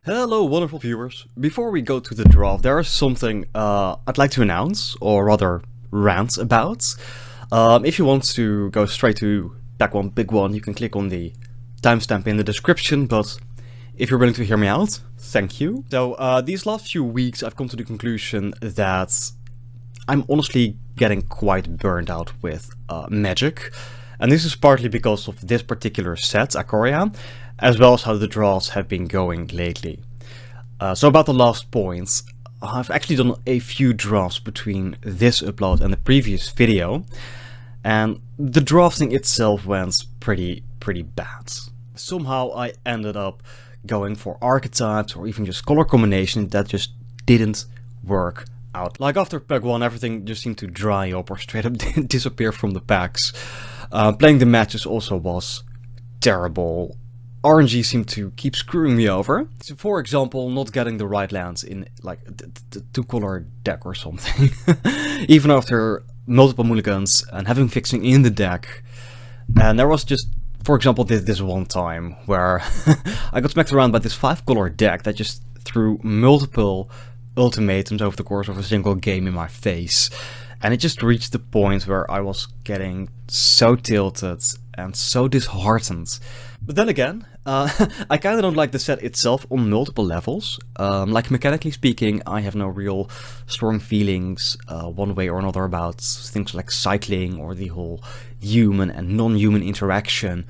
Hello wonderful viewers. Before we go to the draft, there is something I'd like to announce, or rather rant about. If you want to go straight to Pack 1 Big 1, you can click on the timestamp in the description, but if you're willing to hear me out, thank you. So these last few weeks I've come to the conclusion that I'm honestly getting quite burned out with Magic. And this is partly because of this particular set, Ikoria, as well as how the draws have been going lately. So about the last points, I've actually done a few drafts between this upload and the previous video, and the drafting itself went pretty bad. Somehow I ended up going for archetypes or even just color combinations that just didn't work out. Like after pack 1 everything just seemed to dry up or straight up disappear from the packs. Playing the matches also was terrible. RNG seemed to keep screwing me over. So for example, not getting the right lands in like the two-color deck or something. Even after multiple mulligans and having fixing in the deck. And there was just, for example, this one time where I got smacked around by this 5-color deck that just threw multiple ultimatums over the course of a single game in my face. And it just reached the point where I was getting so tilted and so disheartened. But then again, I kinda don't like the set itself on multiple levels. Like mechanically speaking, I have no real strong feelings one way or another about things like cycling or the whole human and non-human interaction.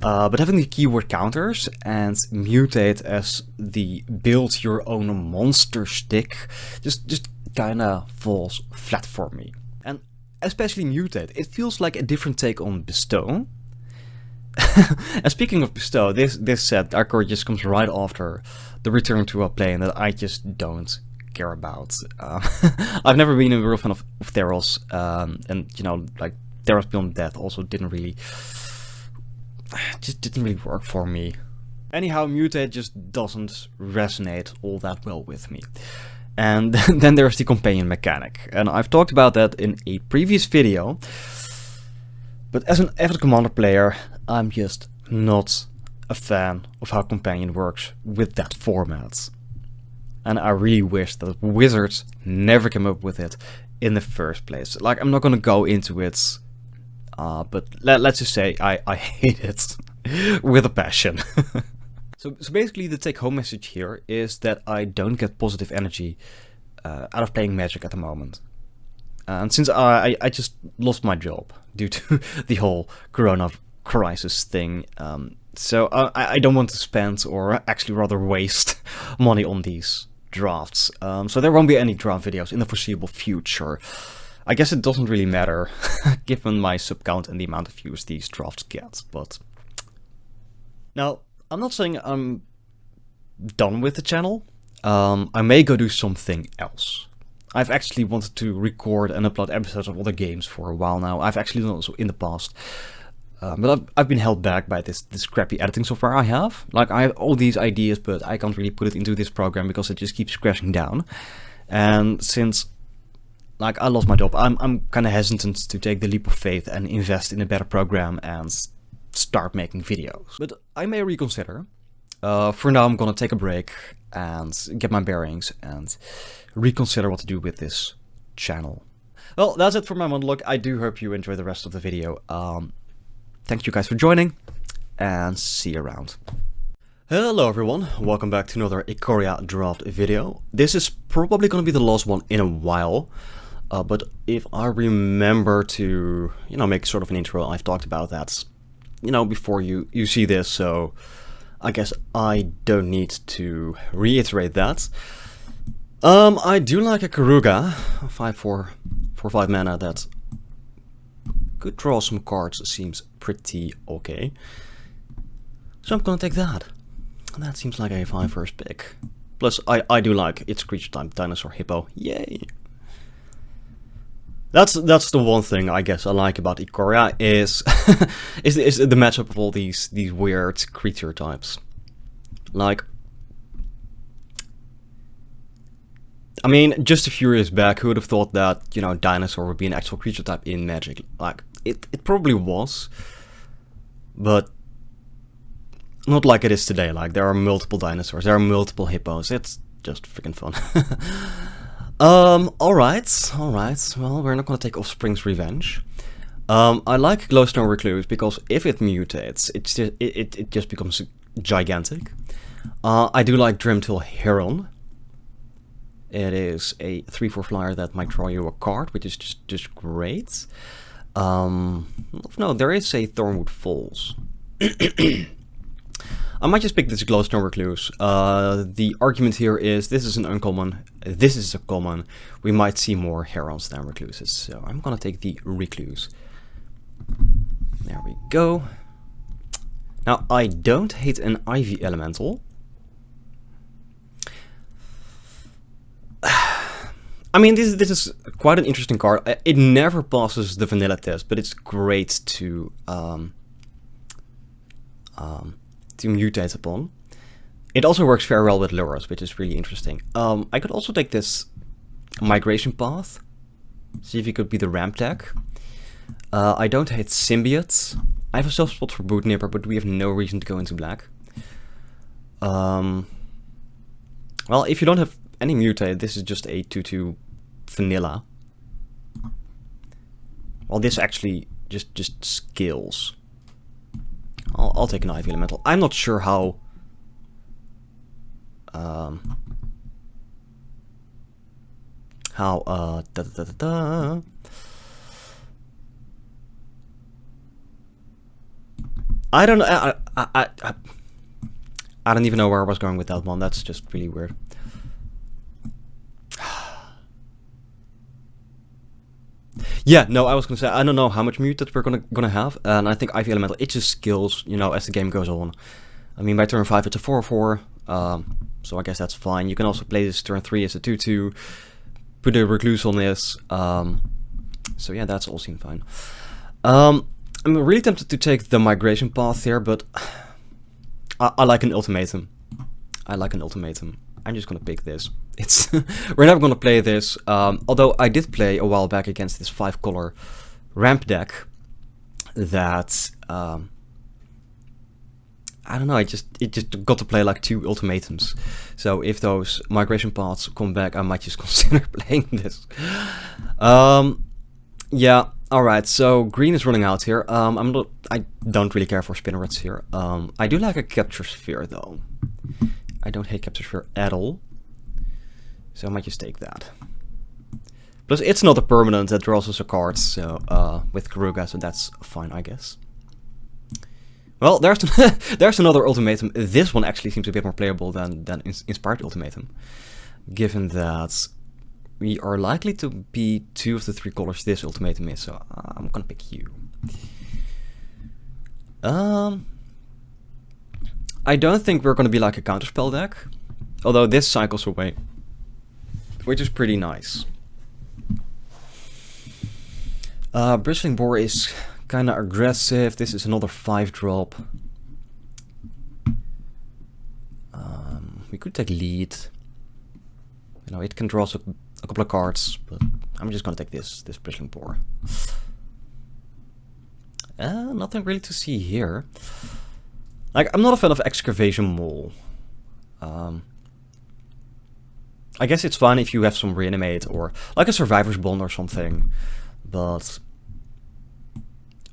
But having the keyword counters and mutate as the build your own monster stick just kinda falls flat for me. And especially mutate, it feels like a different take on bestow. And speaking of bestow, this set, Ikoria, just comes right after the return to a plane that I just don't care about. I've never been a real fan of Theros, and you know, like Theros Beyond Death also didn't really work for me. Anyhow, mutate just doesn't resonate all that well with me. And then there's the companion mechanic, and I've talked about that in a previous video. But as an avid commander player, I'm just not a fan of how companion works with that format. And I really wish that Wizards never came up with it in the first place. Like, I'm not gonna go into it, but let's just say I hate it with a passion. So basically the take-home message here is that I don't get positive energy out of playing Magic at the moment. And since I just lost my job due to the whole Corona crisis thing, so I don't want to spend, or actually rather waste, money on these drafts. So there won't be any draft videos in the foreseeable future. I guess it doesn't really matter, given my sub count and the amount of views these drafts get, but... Now, I'm not saying I'm done with the channel. I may go do something else. I've actually wanted to record and upload episodes of other games for a while now. I've actually done it also in the past. But I've been held back by this crappy editing software I have. Like, I have all these ideas, but I can't really put it into this program because it just keeps crashing down. And since, like, I lost my job, I'm kind of hesitant to take the leap of faith and invest in a better program and start making videos. But I may reconsider. For now, I'm gonna take a break and get my bearings and reconsider what to do with this channel. Well, that's it for my monologue. I do hope you enjoy the rest of the video. Thank you guys for joining, and see you around. Hello everyone, welcome back to another Ikoria draft video. This is probably gonna be the last one in a while. But if I remember to, you know, make sort of an intro, I've talked about that, you know, before you see this, so I guess I don't need to reiterate that. I do like a Karuga, 5/4 for 5 mana that could draw some cards, seems pretty okay. So I'm gonna take that. And that seems like a 5-first pick. Plus, I do like its creature type, Dinosaur Hippo. Yay! That's the one thing I guess I like about Ikoria is is the matchup of all these weird creature types. Like, I mean, just a few years back, who would have thought that, you know, Dinosaur would be an actual creature type in Magic? Like, it probably was, but not like it is today. Like there are multiple dinosaurs, there are multiple hippos. It's just freaking fun. All right. Well, we're not gonna take Offspring's Revenge. I like Glowstone Recluse because if it mutates, it just becomes gigantic. I do like Drimtail Heron. It is a 3/4 flyer that might draw you a card, which is just great. No, there is a Thornwood Falls. I might just pick this Glowstone Recluse. The argument here is this is an uncommon, this is a common. We might see more Herons than Recluses, so I'm gonna take the Recluse. There we go. Now, I don't hate an Ivy Elemental. I mean, this is quite an interesting card. It never passes the vanilla test, but it's great to mutate upon. It also works very well with lures, which is really interesting. I could also take this Migration Path. See if it could be the ramp deck. I don't hate Symbiotes. I have a soft spot for Boot Nipper, but we have no reason to go into black. Well, if you don't have any mutate, this is just a 2/2 vanilla. Well, this actually just skills. I'll take an Ivy Elemental. I'm not sure how... I don't know. I don't even know where I was going with that one. That's just really weird. Yeah, no, I was gonna say I don't know how much mutate we're gonna have, and I think Ivy Elemental it just skills, you know, as the game goes on. I mean, by turn 5 it's a 4/4, so I guess that's fine. You can also play this turn 3 as a 2/2, put a Recluse on this, so yeah, that's all seemed fine. I'm really tempted to take the Migration Path here, but I like an Ultimatum. I'm just gonna pick this. It's we're never gonna play this. Although I did play a while back against this 5-color ramp deck that I don't know. It just got to play like 2 ultimatums. So if those Migration Paths come back, I might just consider playing this. Yeah. All right. So green is running out here. I don't really care for Spinnerets here. I do like a Capture Sphere though. I don't hate Capture Sphere at all. So I might just take that. Plus, it's not a permanent, that draws us a card, so, with Karuga, so that's fine, I guess. Well, there's another Ultimatum. This one actually seems a bit more playable than Inspired Ultimatum. Given that we are likely to be 2 of the 3 colors this Ultimatum is, so I'm gonna pick you. I don't think we're gonna be like a counterspell deck, although this cycles away, which is pretty nice. Bristling Boar is kind of aggressive. This is another 5-drop. We could take Lead. You know, it can draw us a couple of cards, but I'm just gonna take this Bristling Boar. Nothing really to see here. Like, I'm not a fan of Excavation Mole. I guess it's fine if you have some Reanimate or like a Survivor's Bond or something, but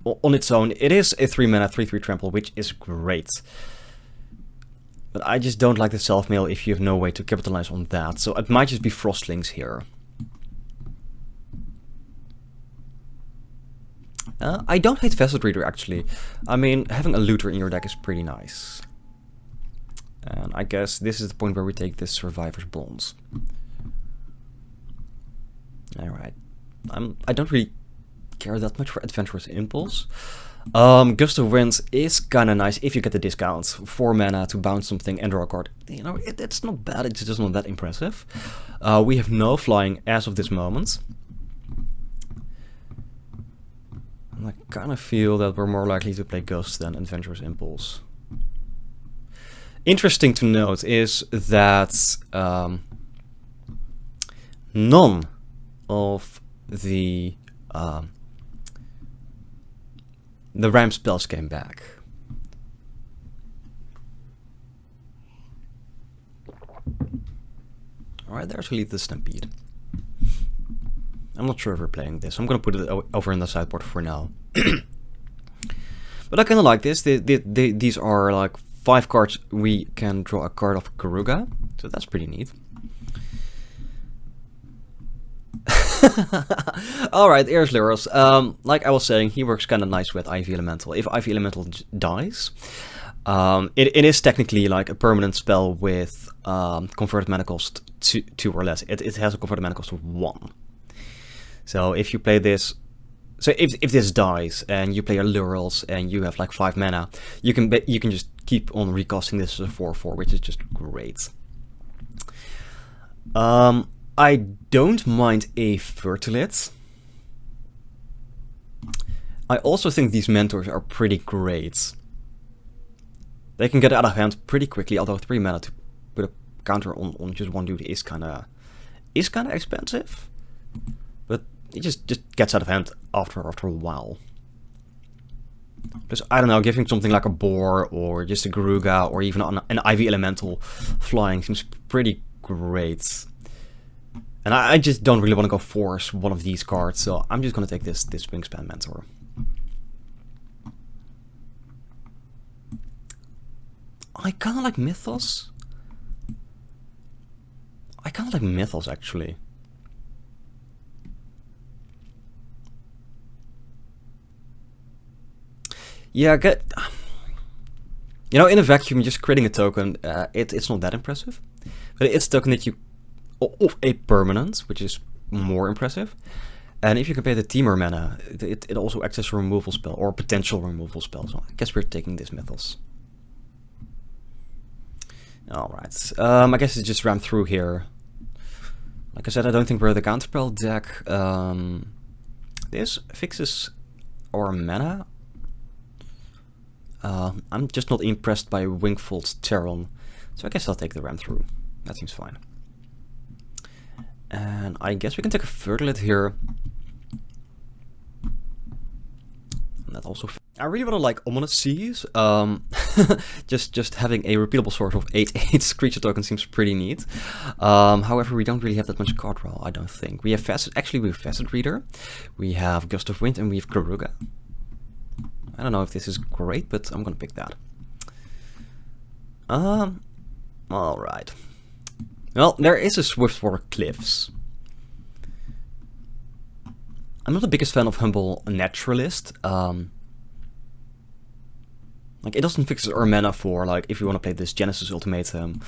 on its own, it is a 3-mana 3/3 trample, which is great. But I just don't like the self-mail if you have no way to capitalize on that, so it might just be Frostlings here. I don't hate Facet Reader, actually. I mean, having a looter in your deck is pretty nice. And I guess this is the point where we take this Survivor's Bonds. Alright. I don't really care that much for Adventurous Impulse. Gust of Wind is kinda nice if you get the discount. 4 mana to bounce something and draw a card. You know, it's not bad, it's just not that impressive. We have no flying as of this moment. And I kinda feel that we're more likely to play Gust than Adventurous Impulse. Interesting to note is that none of the ramp spells came back. Alright, there's really the Stampede. I'm not sure if we're playing this. I'm gonna put it over in the sideboard for now. But I kinda like this. These are like 5 cards. We can draw a card of Ikoria, so that's pretty neat. Alright, here's Lyros. Like I was saying, he works kinda nice with Ivy Elemental. If Ivy Elemental dies, it is technically like a permanent spell with converted mana cost 2 or less. It has a converted mana cost of 1. So if you play this, so if this dies and you play a Lyros and you have like 5 mana, you can just keep on recasting this as a 4/4, which is just great. I don't mind a Fertilite. I also think these mentors are pretty great. They can get out of hand pretty quickly, although 3 mana to put a counter on just one dude is kinda expensive. But it just gets out of hand after a while. Plus, I don't know, giving something like a Boar or just a Ikoria or even an Ivy Elemental flying seems pretty great. And I just don't really want to go force one of these cards, so I'm just going to take this Wingspan Mentor. I kind of like Mythos. Actually. Yeah, you know, in a vacuum, just creating a token, it's not that impressive. But it's a token that you of a permanent, which is more impressive. And if you can pay the Temur mana, it also acts as a removal spell, or a potential removal spell. So I guess we're taking this Mythos. Alright, I guess it's just ran through here. Like I said, I don't think we're the counterspell deck. This fixes our mana. I'm just not impressed by Wingfold's Terron, so I guess I'll take the ram through. That seems fine. And I guess we can take a Fertilite here. And that also... I really want to like Ominous Seas. just having a repeatable source of 8/8 creature token seems pretty neat. However, we don't really have that much card draw, I don't think. We have Facet... Actually, we have Facet Reader. We have Gust of Wind and we have Ikoria. I don't know if this is great, but I'm gonna pick that. Alright. Well, there is a Swiftwater Cliffs. I'm not the biggest fan of Humble Naturalist. Like, it doesn't fix our mana for, like, if you want to play this Genesis Ultimatum.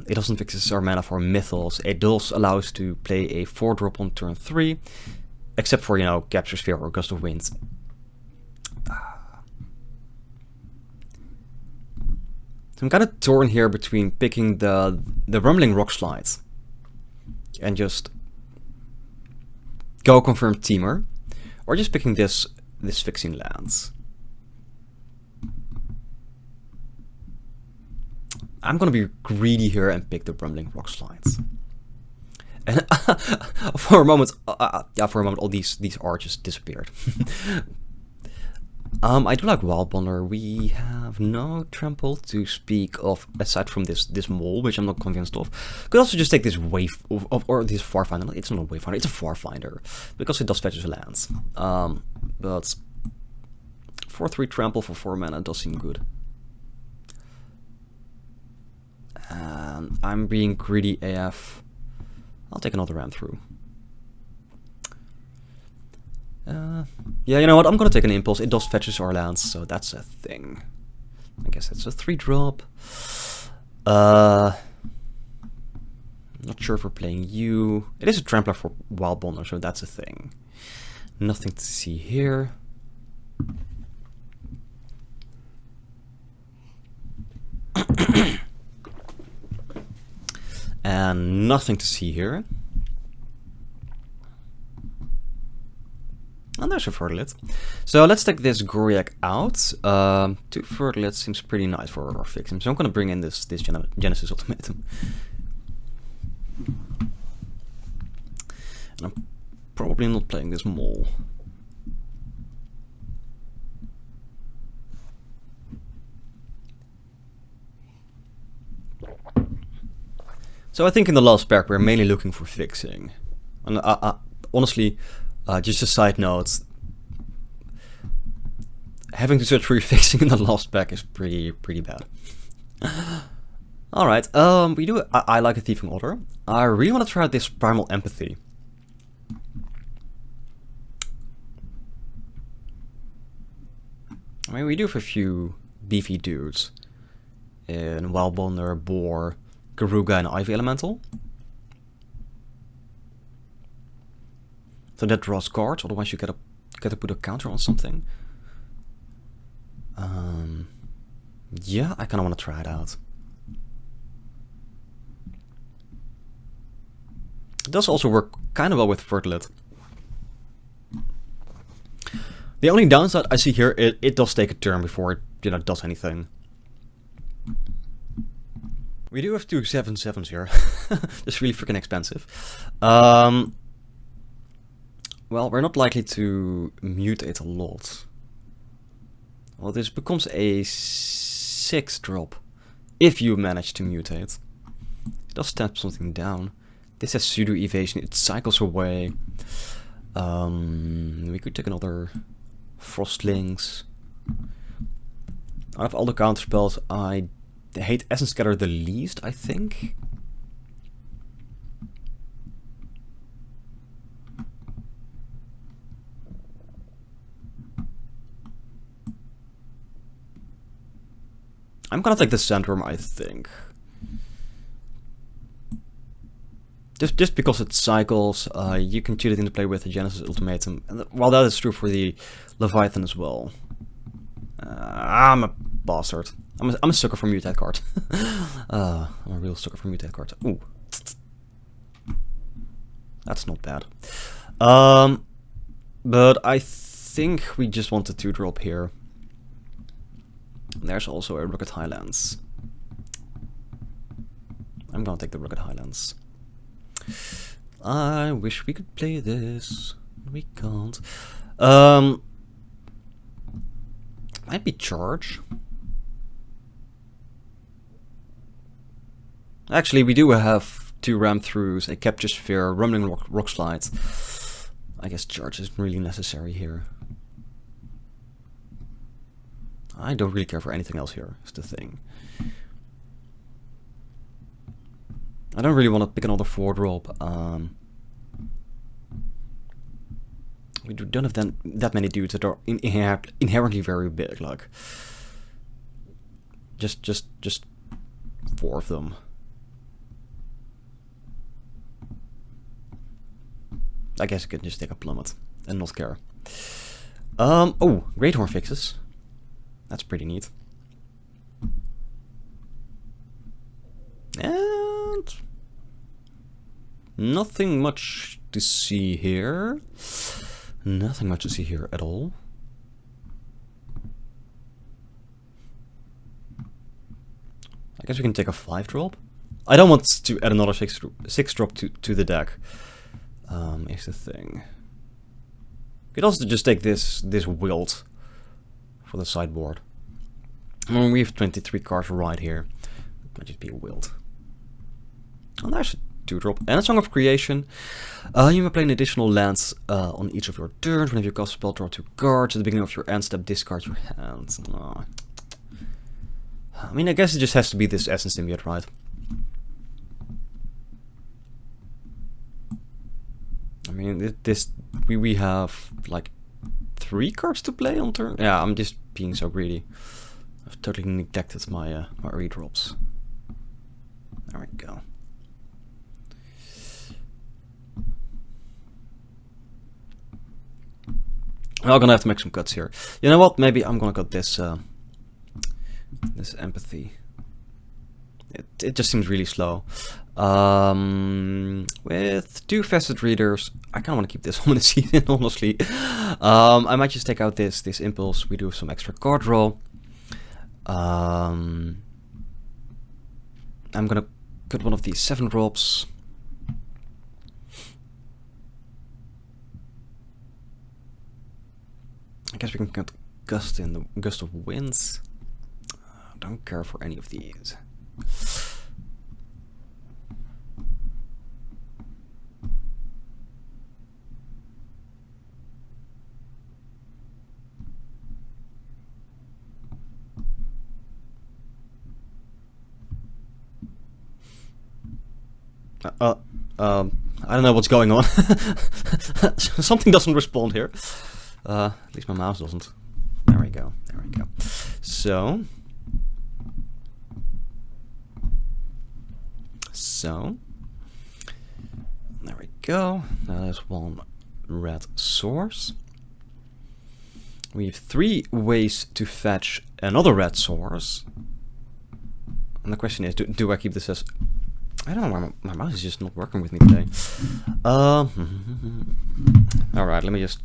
It doesn't fix our mana for Mythos. It does allow us to play a 4-drop on turn 3. Except for, you know, Capture Sphere or Gust of Wind. So I'm kind of torn here between picking the Rumbling Rock Slide and just go confirm Temur, or just picking this fixing lands. I'm gonna be greedy here and pick the Rumbling Rock Slides. And for a moment, all these arches disappeared. I do like Wild Bonder. We have no trample to speak of aside from this mole, which I'm not convinced of. Could also just take this wave or this Farfinder. It's not a Wayfinder, it's a Farfinder because it does fetch lands. But 4/3 trample for 4 mana does seem good. And I'm being greedy AF. I'll take another ram through. Yeah, you know what? I'm gonna take an Impulse. It does fetches our lands, so that's a thing. I guess it's a 3-drop. Not sure if we're playing you. It is a Trampler for Wild Bonder, so that's a thing. Nothing to see here. And nothing to see here. And there's a Fertilite. So let's take this Goriak out. 2 Fertilites seems pretty nice for our fixing. So I'm going to bring in this Genesis Ultimatum. And I'm probably not playing this mole. So I think in the last pack we're mainly looking for fixing. And honestly, just a side note, having to search for your fixing in the last pack is pretty bad. Alright, I like a Thieving Order. I really want to try out this Primal Empathy. I mean, we do have a few beefy dudes in Wildbonder, Boar, Garuga, and Ivy Elemental. So that draws cards, otherwise you gotta put a counter on something. Yeah, I kinda wanna try it out. It does also work kinda well with Fertlet. The only downside I see here, it does take a turn before it, does anything. We do have two 7/7s here. That's really freaking expensive. Well, we're not likely to mutate a lot. Well, this becomes a 6-drop if you manage to mutate. It does stamp something down. This has pseudo evasion, it cycles away. We could take another Frostlings. Out of all the counter spells, I hate Essence Scatter the least, I think. I'm gonna take the Sandworm, I think. Just because it cycles, you can cheat it into play with the Genesis Ultimatum. And while that is true for the Leviathan as well. I'm a bastard. I'm a sucker for mutate card. I'm a real sucker for mutate card. Ooh. That's not bad. But I think we just want a 2-drop here. There's also a Rugged Highlands. I'm gonna take the Rugged Highlands. I wish we could play this. We can't. Might be Charge. Actually, we do have 2 Ram Throughs, a Capture Sphere, Rumbling Rock Slide. I guess Charge isn't really necessary here. I don't really care for anything else here, is the thing. I don't really want to pick another 4-drop. We don't have that many dudes that are inherently very big. Like, just 4 of them. I guess I could just take a Plummet and not care. Oh, Great Horn fixes. That's pretty neat. And nothing much to see here. Nothing much to see here at all. I guess we can take a 5-drop. I don't want to add another 6-drop to the deck. Is the thing. You could also just take this Wilt for the sideboard. Well, we have 23 cards right here. It might just be a Wilt. Oh, there's a 2-drop and a Song of Creation. You may play an additional lands on each of your turns. Whenever you cast a spell, draw 2 cards. At the beginning of your end step, discard your hand. Oh. I mean, I guess it just has to be this Essence Symbiote, right? I mean, we have like 3 cards to play on turn. Yeah, I'm just being so greedy. I've totally neglected my my redrops. There we go. I'm gonna have to make some cuts here. You know what? Maybe I'm gonna cut this this Empathy. It just seems really slow. With 2 Facet Readers, I kind of want to keep this Ominous Seed in, honestly. I might just take out this Impulse. We do have some extra card draw. I'm gonna cut one of these 7-drops. I guess we can cut Gust in the Gust of Winds. Don't care for any of these. I don't know what's going on. Something doesn't respond here. At least my mouse doesn't. There we go. There we go. So. There we go. Now there's one red source. We have 3 ways to fetch another red source. And the question is, do I keep this as... I don't know, my mouse is just not working with me today. Alright, let me just...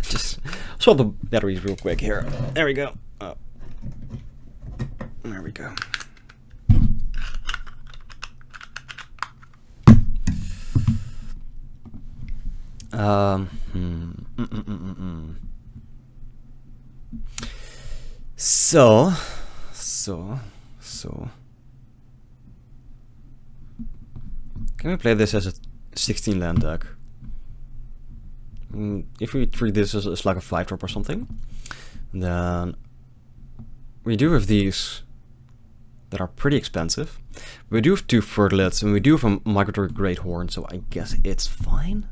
just swap the batteries real quick here. There we go. There we go. So. Can we play this as a 16 land deck? If we treat this as like a 5-drop or something, then we do have these that are pretty expensive. We do have 2 Fertilets, and we do have a Migratory Great Horn, so I guess it's fine.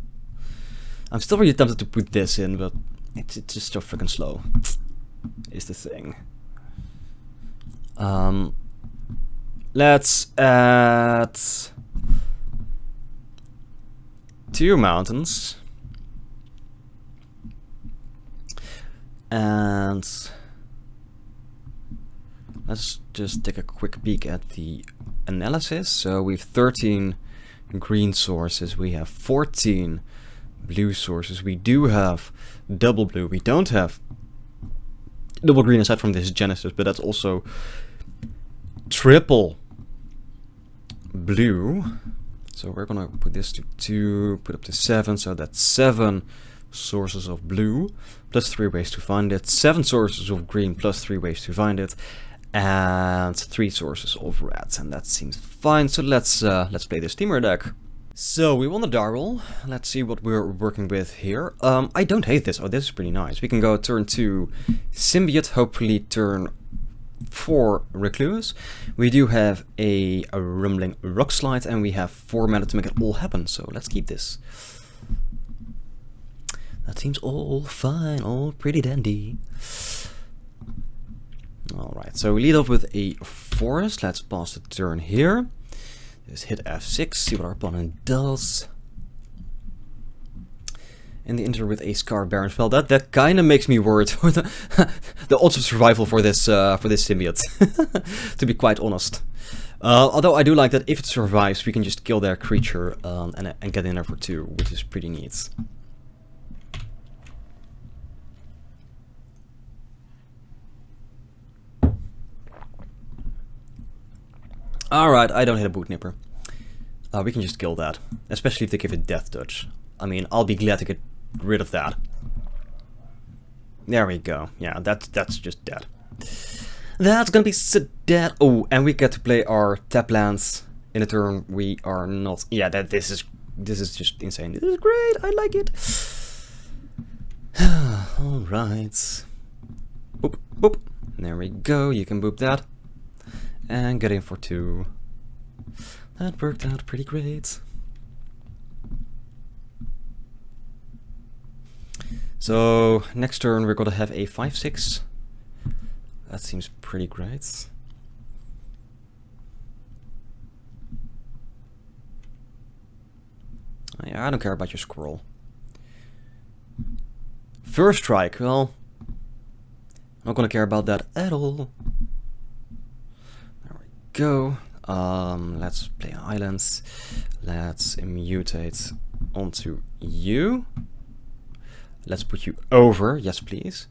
I'm still really tempted to put this in, but it's just so freaking slow, is the thing. Let's add 2 mountains. And let's just take a quick peek at the analysis. So we have 13 green sources, we have 14 blue sources, we do have double blue, we don't have double green aside from this Genesis, but that's also triple blue. So we're gonna put this to 2, put up to 7, so that's 7 sources of blue, plus 3 ways to find it, 7 sources of green, plus 3 ways to find it, and 3 sources of red, and that seems fine. So let's play this Steamer deck. So we won the Darrell. Let's see what we're working with here. I don't hate this. Oh, this is pretty nice. We can go turn 2 Symbiote, hopefully turn 4 Recluse. We do have a Rumbling Rock Slide, and we have 4 mana to make it all happen. So let's keep this. That seems all fine, all pretty dandy. Alright, so we lead off with a Forest. Let's pass the turn here. Just hit F6, see what our opponent does. In the interim with a Scar Baron spell. That kind of makes me worried for the odds of survival for this symbiote, to be quite honest. Although I do like that if it survives, we can just kill their creature and get in there for 2, which is pretty neat. Alright, I don't hit a Boot Nipper. We can just kill that, especially if they give it Death Touch. I mean, I'll be glad to get rid of that. There we go. Yeah, that's just dead. That's gonna be so dead. Oh, and we get to play our tap lands in a turn we are not. Yeah, this is just insane. This is great. I like it. All right. Boop boop. There we go. You can boop that and get in for 2. That worked out pretty great. So next turn we're gonna have a 5/6. That seems pretty great. Yeah, I don't care about your squirrel. First strike, well, I'm not gonna care about that at all. There we go. Let's play islands. Let's mutate onto you. Let's put you over, yes please.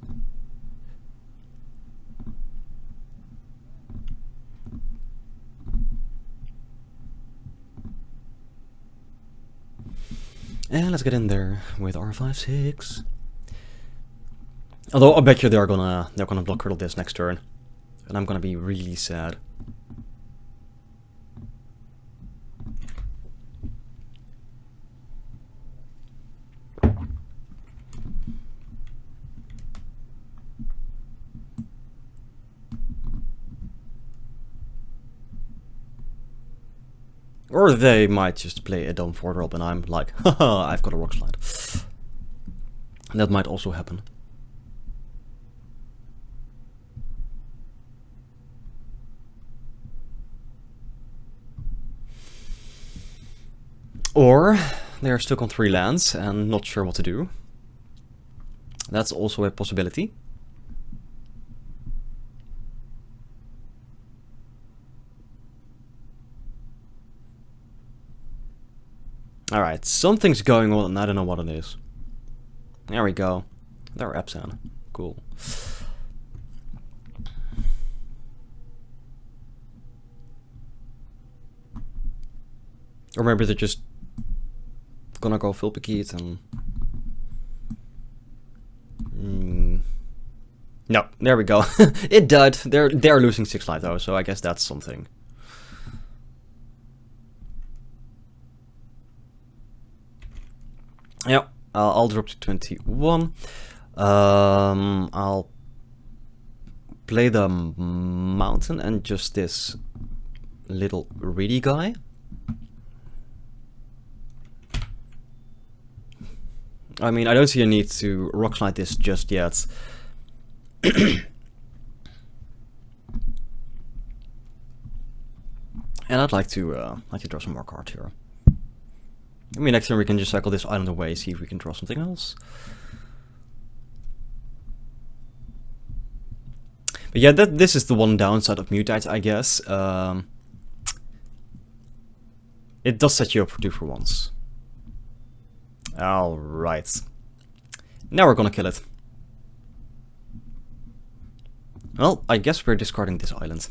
And let's get in there with our 5/6. Although I bet you they're gonna block Curdle this next turn, and I'm gonna be really sad. Or they might just play a dumb 4-drop and I'm like, haha, I've got a rock slide. That might also happen. Or they are stuck on 3 lands and not sure what to do. That's also a possibility. Alright, something's going on and I don't know what it is. There we go. There are Epson. Cool. Or maybe they're just gonna go full Pekit and... No, there we go. It died. They're losing 6 life though, so I guess that's something. Yeah, I'll drop to 21. I'll play the mountain and just this little reedy guy. I mean, I don't see a need to rock slide this just yet. And I'd like to draw some more cards here. I mean, next time we can just cycle this island away, see if we can draw something else. But yeah, this is the one downside of Mutites, I guess. It does set you up for 2 for 1s. Alright. Now we're gonna kill it. Well, I guess we're discarding this island.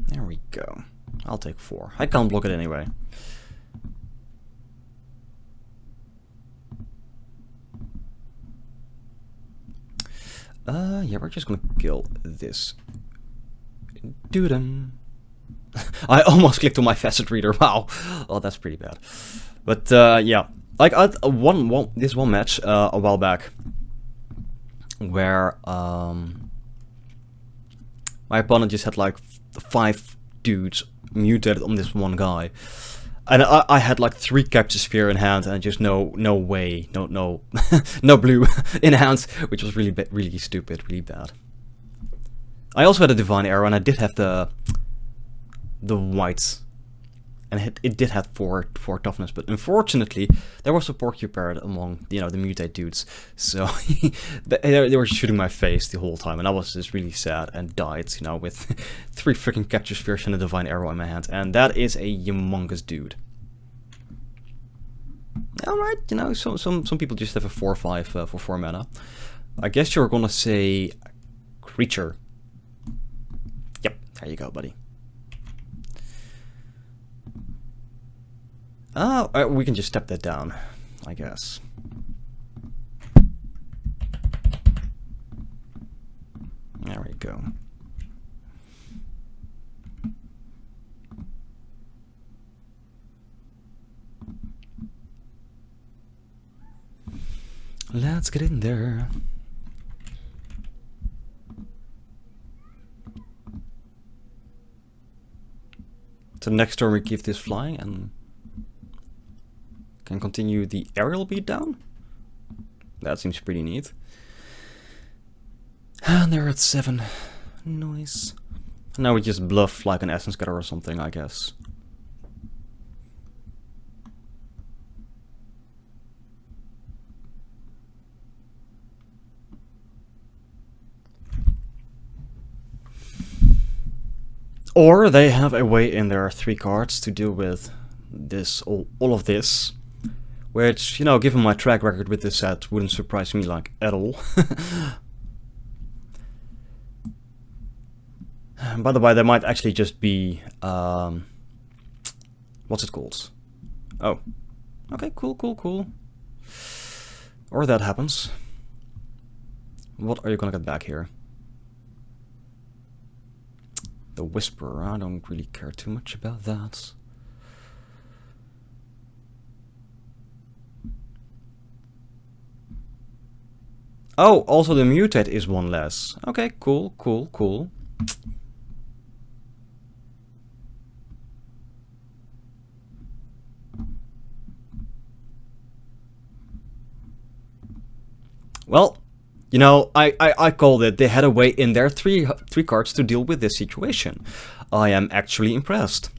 There we go. I'll take 4. I can't block it anyway. Yeah, we're just gonna kill this dude. I almost clicked on my facet reader. Wow. Oh, that's pretty bad. But yeah, like I this one match a while back, where my opponent just had like 5 dudes mutated on this one guy, and I had like 3 Capture Sphere in hand and just no way, no no blue in hand, which was really stupid, really bad. I also had a Divine Arrow and I did have the whites, and it did have 4 toughness, but unfortunately there was a Porcupine among the mutate dudes, so they were shooting my face the whole time, and I was just really sad and died, with 3 freaking Capture Spheres and a Divine Arrow in my hand, and that is a humongous dude. Alright, some people just have a 4/5 for 4 mana. I guess you're gonna say creature. Yep, there you go, buddy. We can just step that down, I guess. There we go. Let's get in there. So next turn we keep this flying and can continue the aerial beatdown. That seems pretty neat. And they're at 7. Nice. Now we just bluff like an Essence Cutter or something, I guess. Or they have a way in their 3 cards to deal with this, all of this. Which, given my track record with this set, wouldn't surprise me like at all. By the way, there might actually just be what's it called? Oh. Okay, cool. Or that happens. What are you gonna get back here? The Whisperer. I don't really care too much about that. Oh, also the mutate is one less. Okay, cool, cool, cool. Well, you know, I called it. They had a way in their three cards to deal with this situation. I am actually impressed.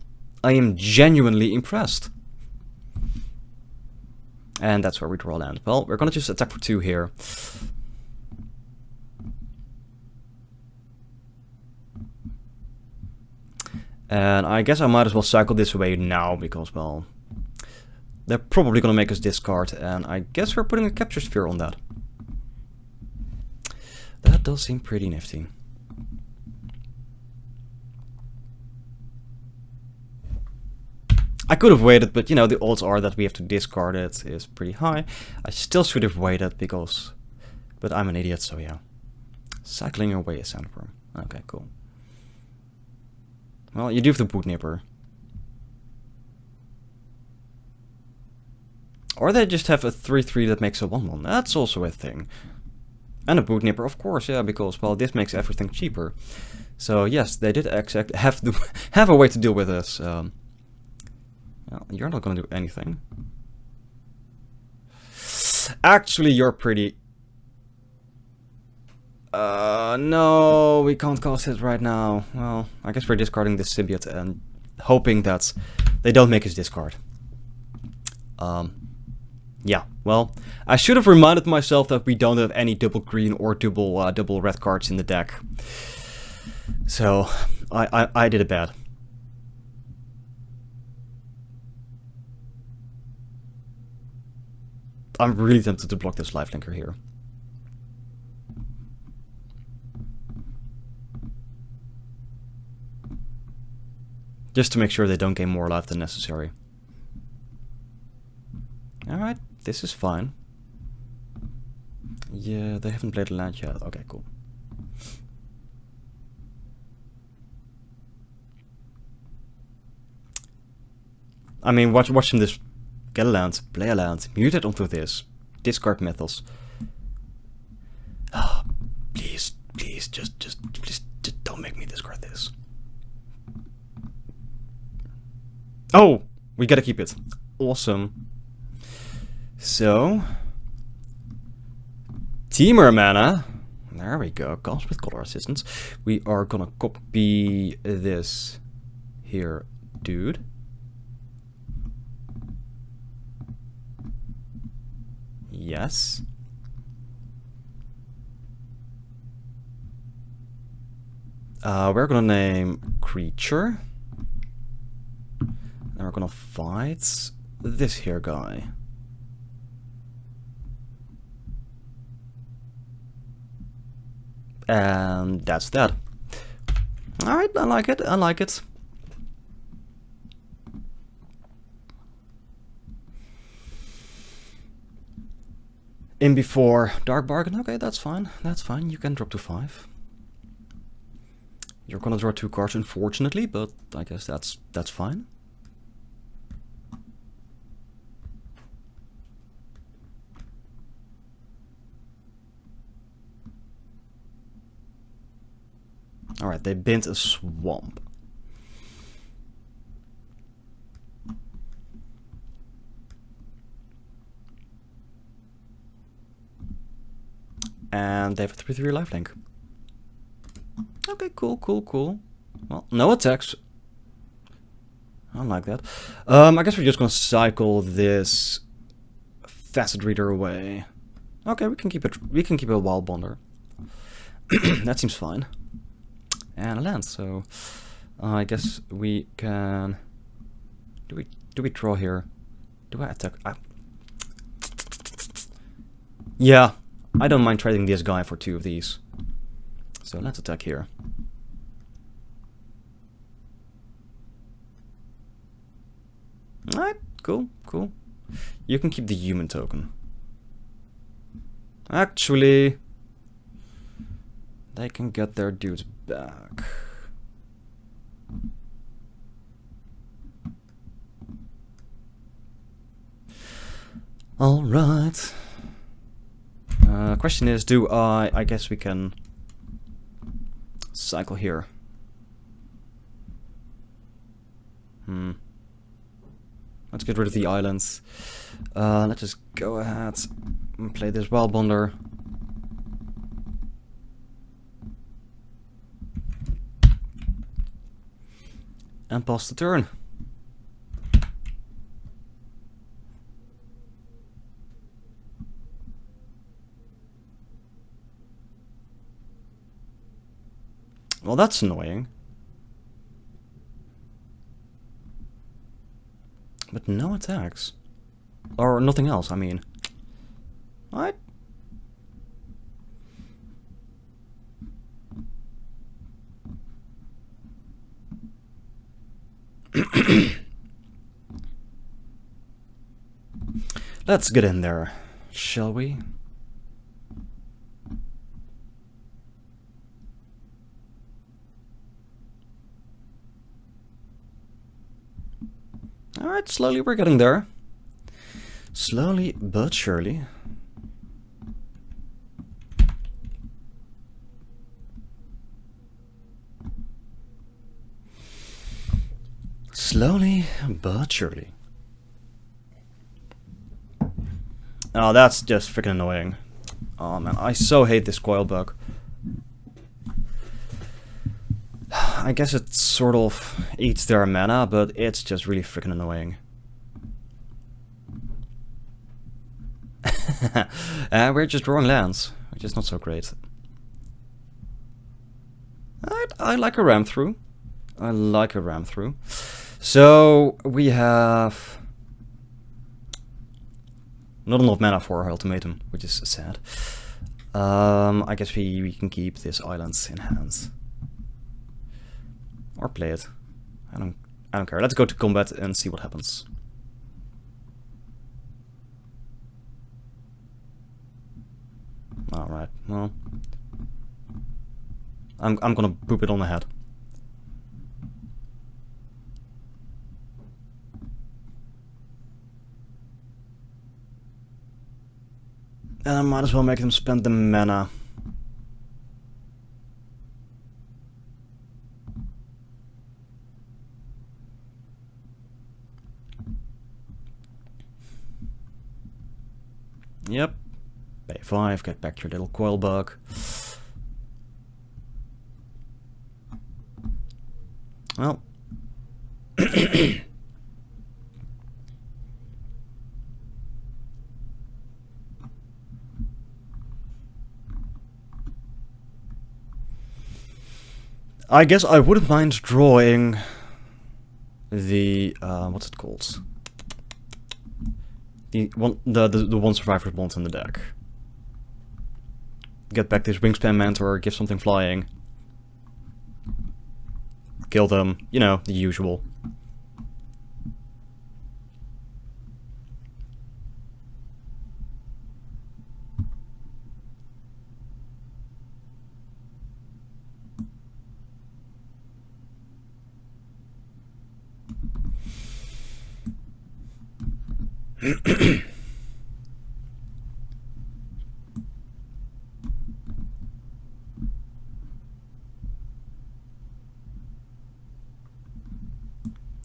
I am genuinely impressed. And that's where we draw land. Well, we're gonna just attack for 2 here. And I guess I might as well cycle this away now, because, well, they're probably gonna make us discard, and I guess we're putting a capture sphere on that. That does seem pretty nifty. I could have waited, but you know, the odds are that we have to discard it is pretty high. I still should have waited because... But I'm an idiot, so yeah. Cycling away a sandworm. Okay, cool. Well, you do have the boot nipper. Or they just have a 3/3 that makes a 1/1. That's also a thing. And a boot nipper, of course, yeah, because, well, this makes everything cheaper. So yes, they did have a way to deal with this. Well, you're not gonna do anything. Actually, you're pretty... no, we can't cast it right now. Well, I guess we're discarding this symbiote and hoping that they don't make us discard. Yeah, well, I should have reminded myself that we don't have any double green or double red cards in the deck. So, I did it bad. I'm really tempted to block this lifelinker here. Just to make sure they don't gain more life than necessary. Alright, this is fine. Yeah, they haven't played a land yet. Okay, cool. I mean, watch them just get a land, play a land, mutate onto this, discard metals. Oh, please, just don't make me discard this. Oh, we gotta keep it. Awesome. So, Teamer mana. There we go. Comes with color assistance. We are gonna copy this here, dude. Yes. We're gonna name creature. And we're gonna fight this here guy. And that's that. Alright, I like it, I like it. In before Dark Bargain, okay, that's fine, you can drop to 5. You're gonna draw 2 cards, unfortunately, but I guess that's fine. Alright, they bent a swamp. And they have a 3/3 lifelink. Okay, cool. Well, no attacks. I don't like that. I guess we're just gonna cycle this Facet Reader away. Okay, we can keep it. We can keep a Wild Bonder. That seems fine. And a land. So I guess we can. Do we draw here? Do I attack? Yeah, I don't mind trading this guy for 2 of these. So let's attack here. Alright, cool. You can keep the human token. Actually, they can get their dudes back. Alright. Question is, do I guess we can cycle here. Let's get rid of the islands. Let's just go ahead and play this wild bonder. And pass the turn. Well, that's annoying. But no attacks. Or nothing else, I mean. What? Let's get in there, shall we? Alright, slowly we're getting there. Slowly but surely. Slowly but surely. Oh, that's just freaking annoying. Oh man, I so hate this coil bug. I guess it sort of eats their mana, but it's just really freaking annoying. We're just drawing lands, which is not so great. I like a ram through. I like a ram through. So we have not enough mana for our ultimatum, which is sad. I guess we can keep this island in hands. Or play it. I don't care. Let's go to combat and see what happens. Alright, well. I'm gonna poop it on the head. And I might as well make them spend the mana. Yep. Pay 5, get back your little coil bug. Well. I guess I wouldn't mind drawing the what's it called? The one survivor's bond in the deck. Get back this wingspan mentor, give something flying. Kill them, you know, the usual.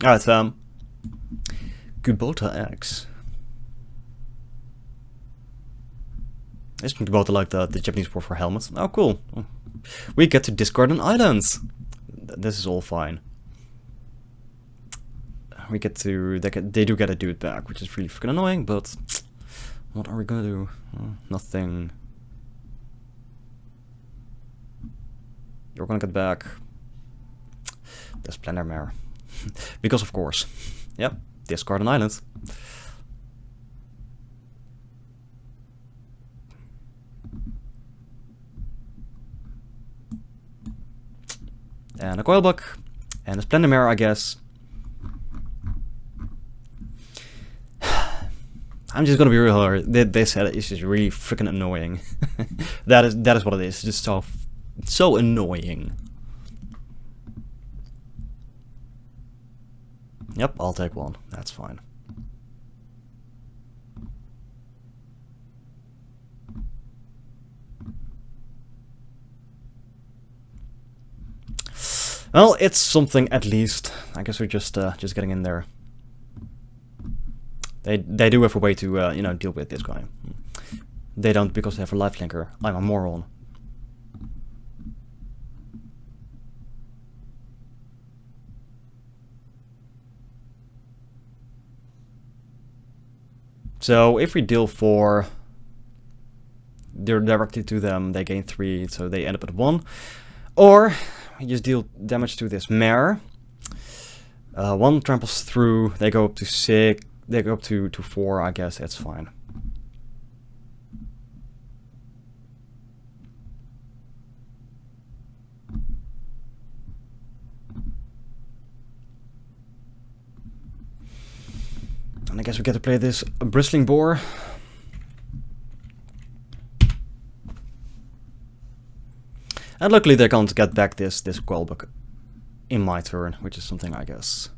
Alright, Kubota X. Isn't Kubota like the Japanese word for helmet? Oh, cool. We get to discard an island. This is all fine. We get to... They do get a dude back, which is really freaking annoying, but... What are we gonna do? Nothing. You're gonna get back... the Splendor Mare. Because of course. Yep, discard an island. And a coil bug. And a Splendor Mare, I guess. I'm just gonna be real here. They said it's just really freaking annoying. that is what it is. It's just so annoying. Yep, I'll take one. That's fine. Well, it's something at least. I guess we're just getting in there. They do have a way to you know, deal with this guy. They don't because they have a lifelinker. I'm a moron. So if we deal 4 directly to them, they gain 3, so they end up at 1. Or we just deal damage to this mare. 1 tramples through, they go up to 6, they go up to 4, I guess that's fine. And I guess we get to play this bristling boar. And luckily they can't get back this Quellbook in my turn, which is something I guess.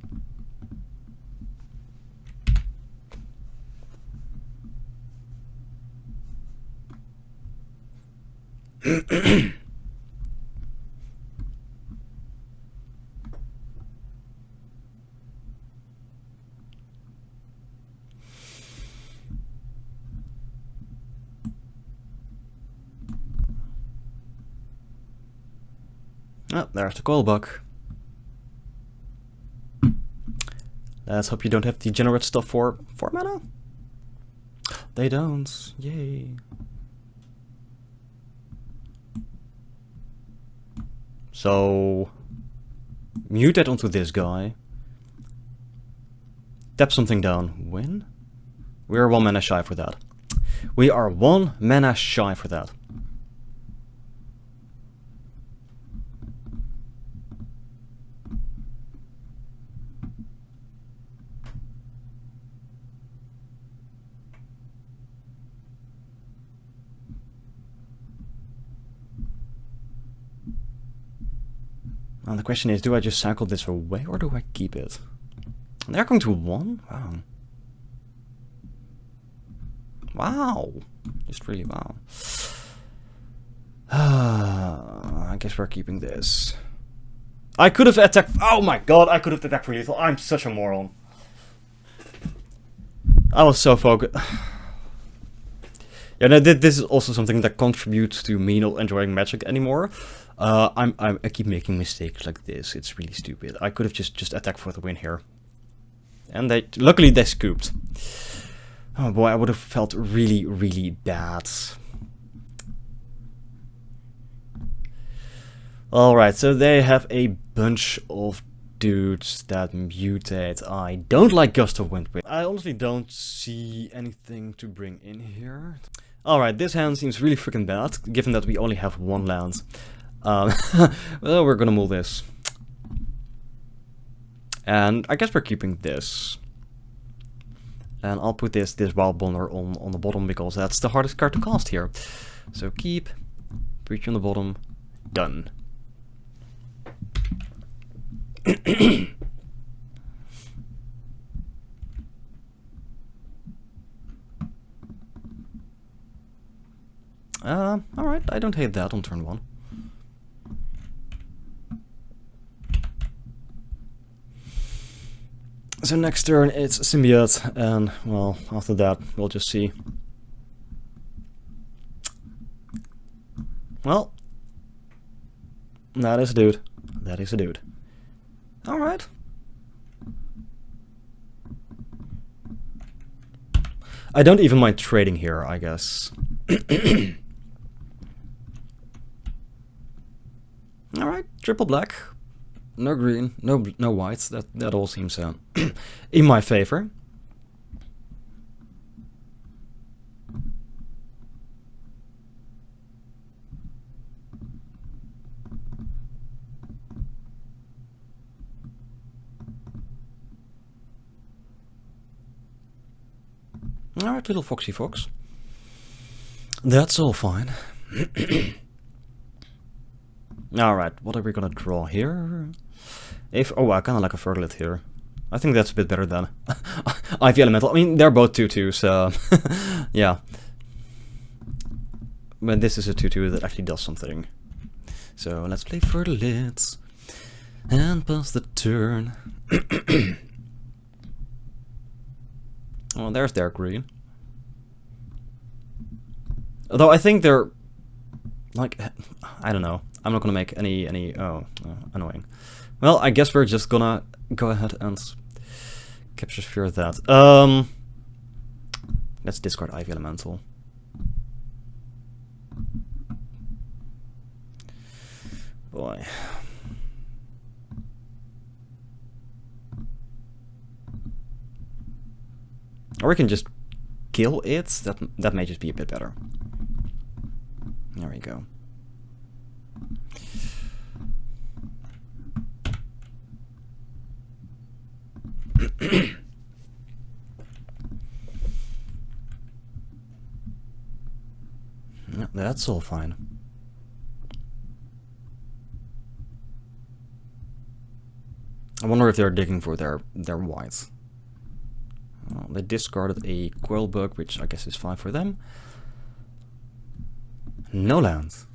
Oh, there's the Quellbook. Let's hope you don't have degenerate stuff for 4 mana. They don't. Yay. So mutate onto this guy. Tap something down. Win? We are 1 mana shy for that. We are 1 mana shy for that. And the question is, do I just cycle this away or do I keep it? They're going to 1? Wow. Wow. Just really wow. I guess we're keeping this. I could have attacked. Oh my god, I could have attacked for lethal. I'm such a moron. I was so focused. Yeah, no, this is also something that contributes to me not enjoying Magic anymore. I keep making mistakes like this. It's really stupid. I could have just attacked for the win here. And luckily they scooped. Oh boy, I would have felt really, really bad. Alright, so they have a bunch of dudes that mutate. I don't like Gust of Wind. I honestly don't see anything to bring in here. Alright, this hand seems really freaking bad, given that we only have 1 land. Well, we're gonna mull this. And I guess we're keeping this. And I'll put this Wild Bonder on the bottom because that's the hardest card to cast here. So keep, put you on the bottom, done. Alright, I don't hate that on turn 1. So next turn it's Symbiote, and well, after that we'll just see. Well, that is a dude. That is a dude. Alright. I don't even mind trading here, I guess. Alright, triple black. No green, no white. That all seems in my favor. Alright, little foxy fox. That's all fine. Alright, what are we gonna draw here? Oh, I kinda like a Fergalit here. I think that's a bit better than Ivy Elemental. I mean, they're both 2/2, so yeah. But this is a 2/2 that actually does something. So let's play Fergalit. And pass the turn. Oh, there's their green. Although I think they're like, I don't know. I'm not gonna make any annoying. Well, I guess we're just gonna go ahead and capture sphere that. Let's discard Ivy Elemental. Boy. Or we can just kill it. That may just be a bit better. There we go. No, that's all fine. I wonder if they're digging for their whites. They discarded a Coil Bug, which I guess is fine for them. No lands.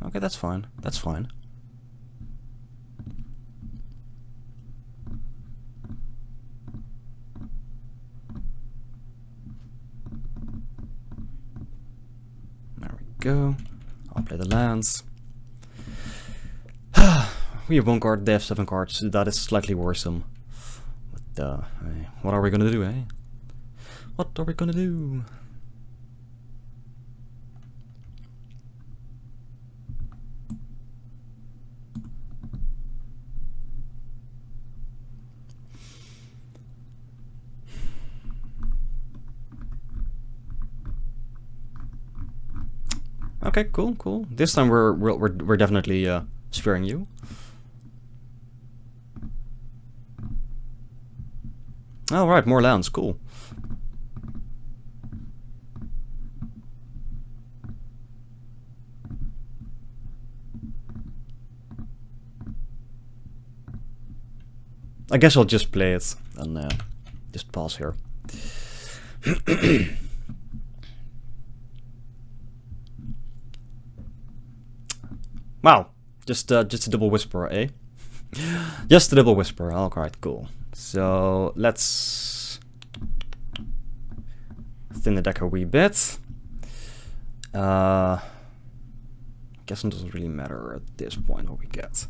Okay, that's fine. That's fine. There we go. I'll play the lands. We have 1 card, they have 7 cards. That is slightly worrisome. But, hey, what are we gonna do, eh? What are we gonna do? Okay, cool, cool. This time we're definitely sparing you. Oh, right, more lands, cool. I guess I'll just play it and just pause here. Wow, just a double whisper, eh? Just a double whisper. Alright, cool. So let's thin the deck a wee bit. Guess it doesn't really matter at this point what we get.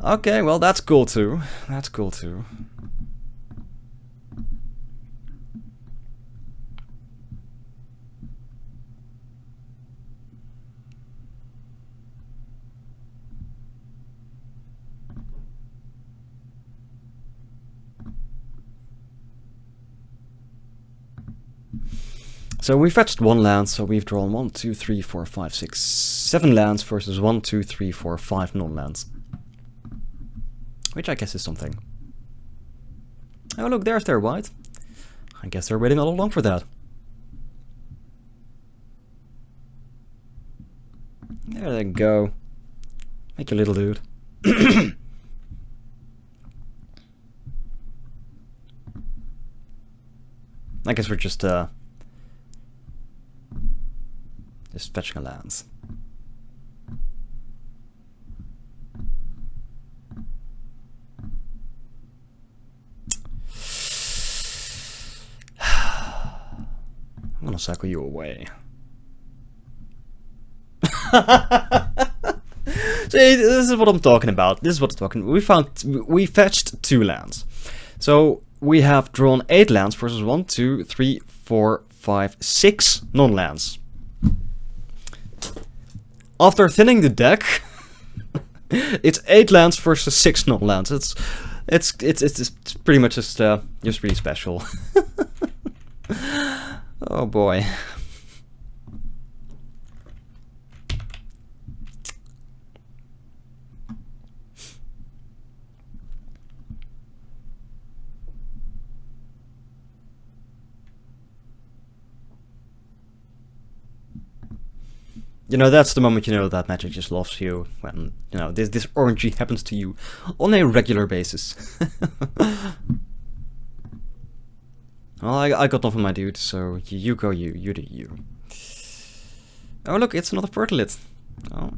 Okay, well that's cool too. That's cool too. So we fetched 1 land, so we've drawn 1, 2, 3, 4, 5, 6, 7 lands versus 1, 2, 3, 4, 5 non-lands. Which I guess is something. Oh look, there's their white. I guess they're waiting all along for that. There they go. Make your little dude. I guess we're just fetching a lands. I'm gonna cycle you away. See, this is what I'm talking about. This is what I'm talking about. We fetched 2 lands. So we have drawn 8 lands versus 1, 2, 3, 4, 5, 6 non-lands. After thinning the deck, it's 8 lands versus 6 non-lands. It's pretty much just really special. Oh boy. You know, that's the moment you know that Magic just loves you, when, you know, this orangey happens to you on a regular basis. Well, I got nothing, my dude, so you go you do you. Oh look, it's another Fertilite. Oh.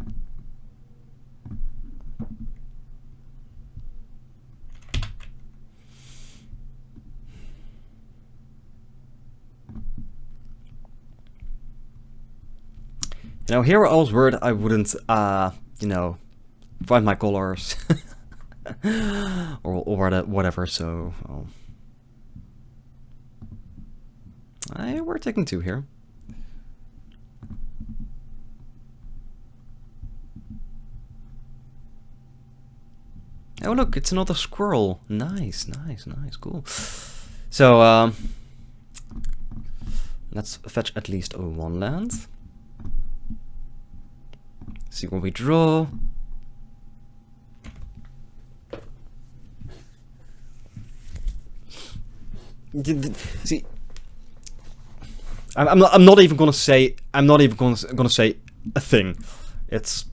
You know, here I was worried I wouldn't, you know, find my colors. or whatever, so... Oh. We're taking 2 here. Oh look, it's another squirrel. Nice, nice, nice, cool. So, let's fetch at least 1 land. See what we draw. See, I'm not even gonna say say a thing. It's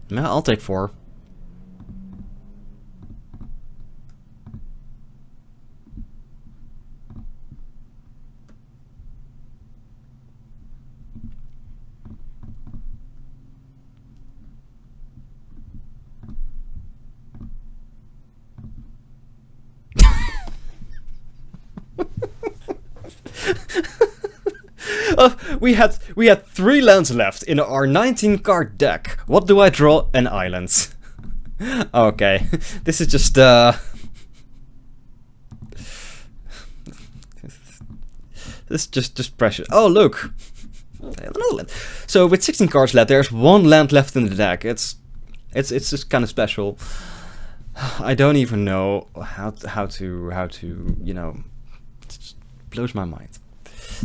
yeah, I'll take 4. We had 3 lands left in our 19-card deck. What do I draw? An island. Okay, this is just this is just precious. Oh look, another land. So with 16 cards left, there's 1 land left in the deck. It's just kind of special. I don't even know how to you know. It just blows my mind.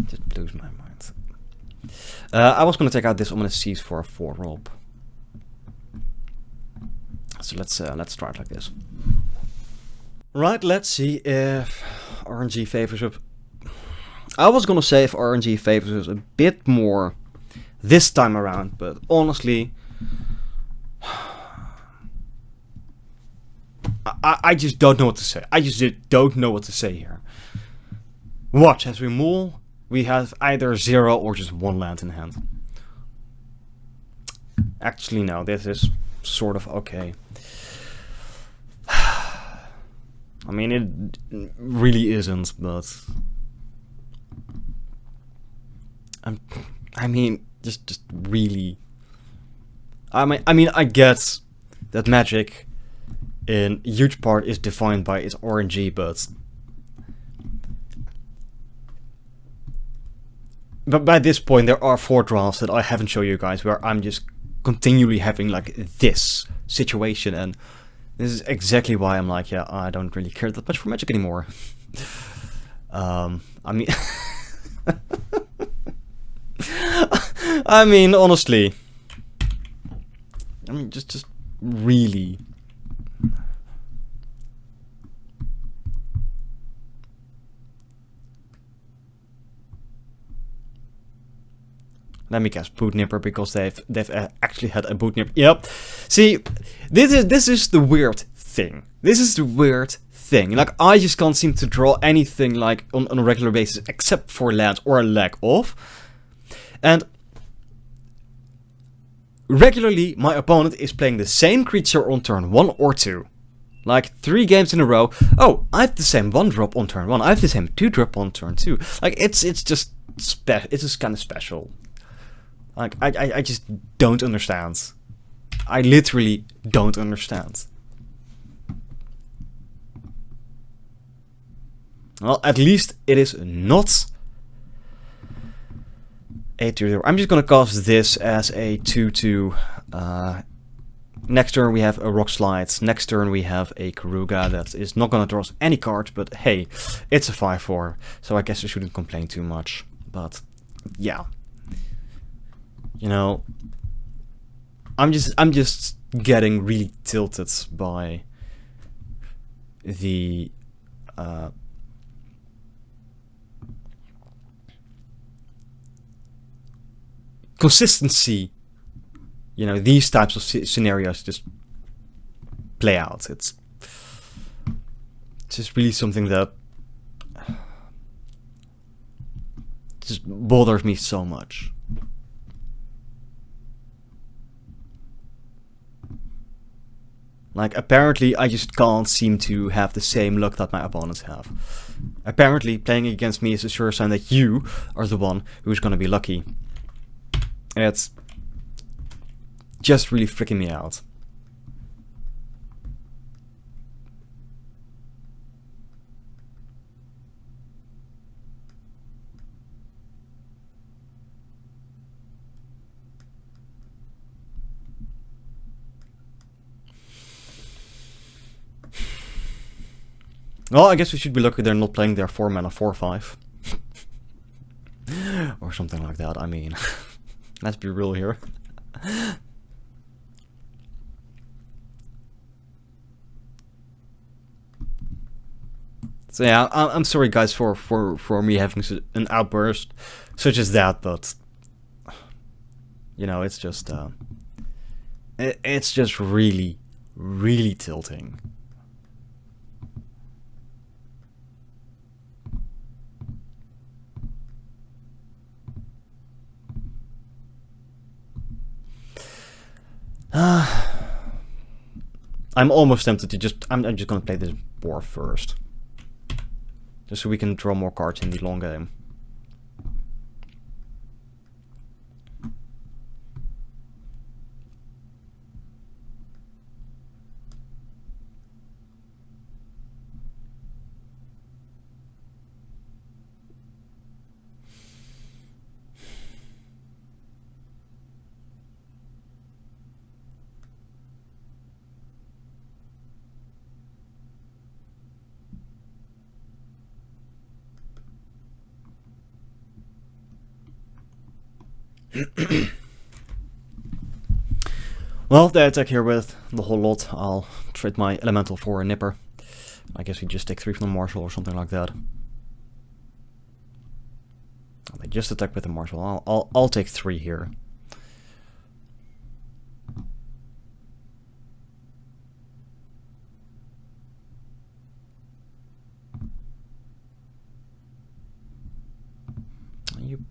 Just blows my mind. I was gonna take out this Ominous Seas for a 4-drop. So let's try it like this. Right, let's see if RNG favors us. I was gonna say if RNG favors us a bit more this time around, but honestly, I just don't know what to say. I just don't know what to say here. Watch, as we maul, we have either 0 or just 1 land in hand. Actually, no, this is sort of okay. I mean, it really isn't, but... I mean, just really... I mean, I get that Magic in huge part is defined by its RNG, but by this point there are 4 drafts that I haven't shown you guys where I'm just continually having like this situation, and this is exactly why I'm like, yeah, I don't really care that much for Magic anymore. I mean I mean, honestly, I mean, just really. Let me guess, Boot Nipper, because they've actually had a Boot Nipper. Yep. See, this is the weird thing. This is the weird thing. Like, I just can't seem to draw anything like on a regular basis except for lands or a lack of. And regularly, my opponent is playing the same creature on turn 1 or 2. Like 3 games in a row. Oh, I have the same 1-drop on turn 1. I have the same 2-drop on turn 2. Like, it's just it's just kind of special. Like, I just don't understand. I literally don't understand. Well, at least it is not a 2-0. I'm just gonna cast this as a 2-2. Next turn we have a Rock Slide. Next turn we have a Karuga that is not gonna draw us any cards, but hey, it's a 5-4, so I guess I shouldn't complain too much. But yeah, you know, I'm just getting really tilted by the consistency, you know, these types of scenarios just play out. It's just really something that just bothers me so much. Like, apparently I just can't seem to have the same luck that my opponents have. Apparently playing against me is a sure sign that you are the one who's gonna be lucky. And it's just really freaking me out. Well, I guess we should be lucky they're not playing their 4-mana 4/5. Or something like that, I mean. Let's be real here. So yeah, I'm sorry guys for me having an outburst such as that, but you know, it's just it's just really, really tilting. I'm almost tempted to just... I'm just gonna play this board first. Just so we can draw more cards in the long game. Well, they attack here with the whole lot. I'll trade my elemental for a nipper. I guess we just take 3 from the marshal or something like that. Oh, they just attack with the marshal. I'll take 3 here. You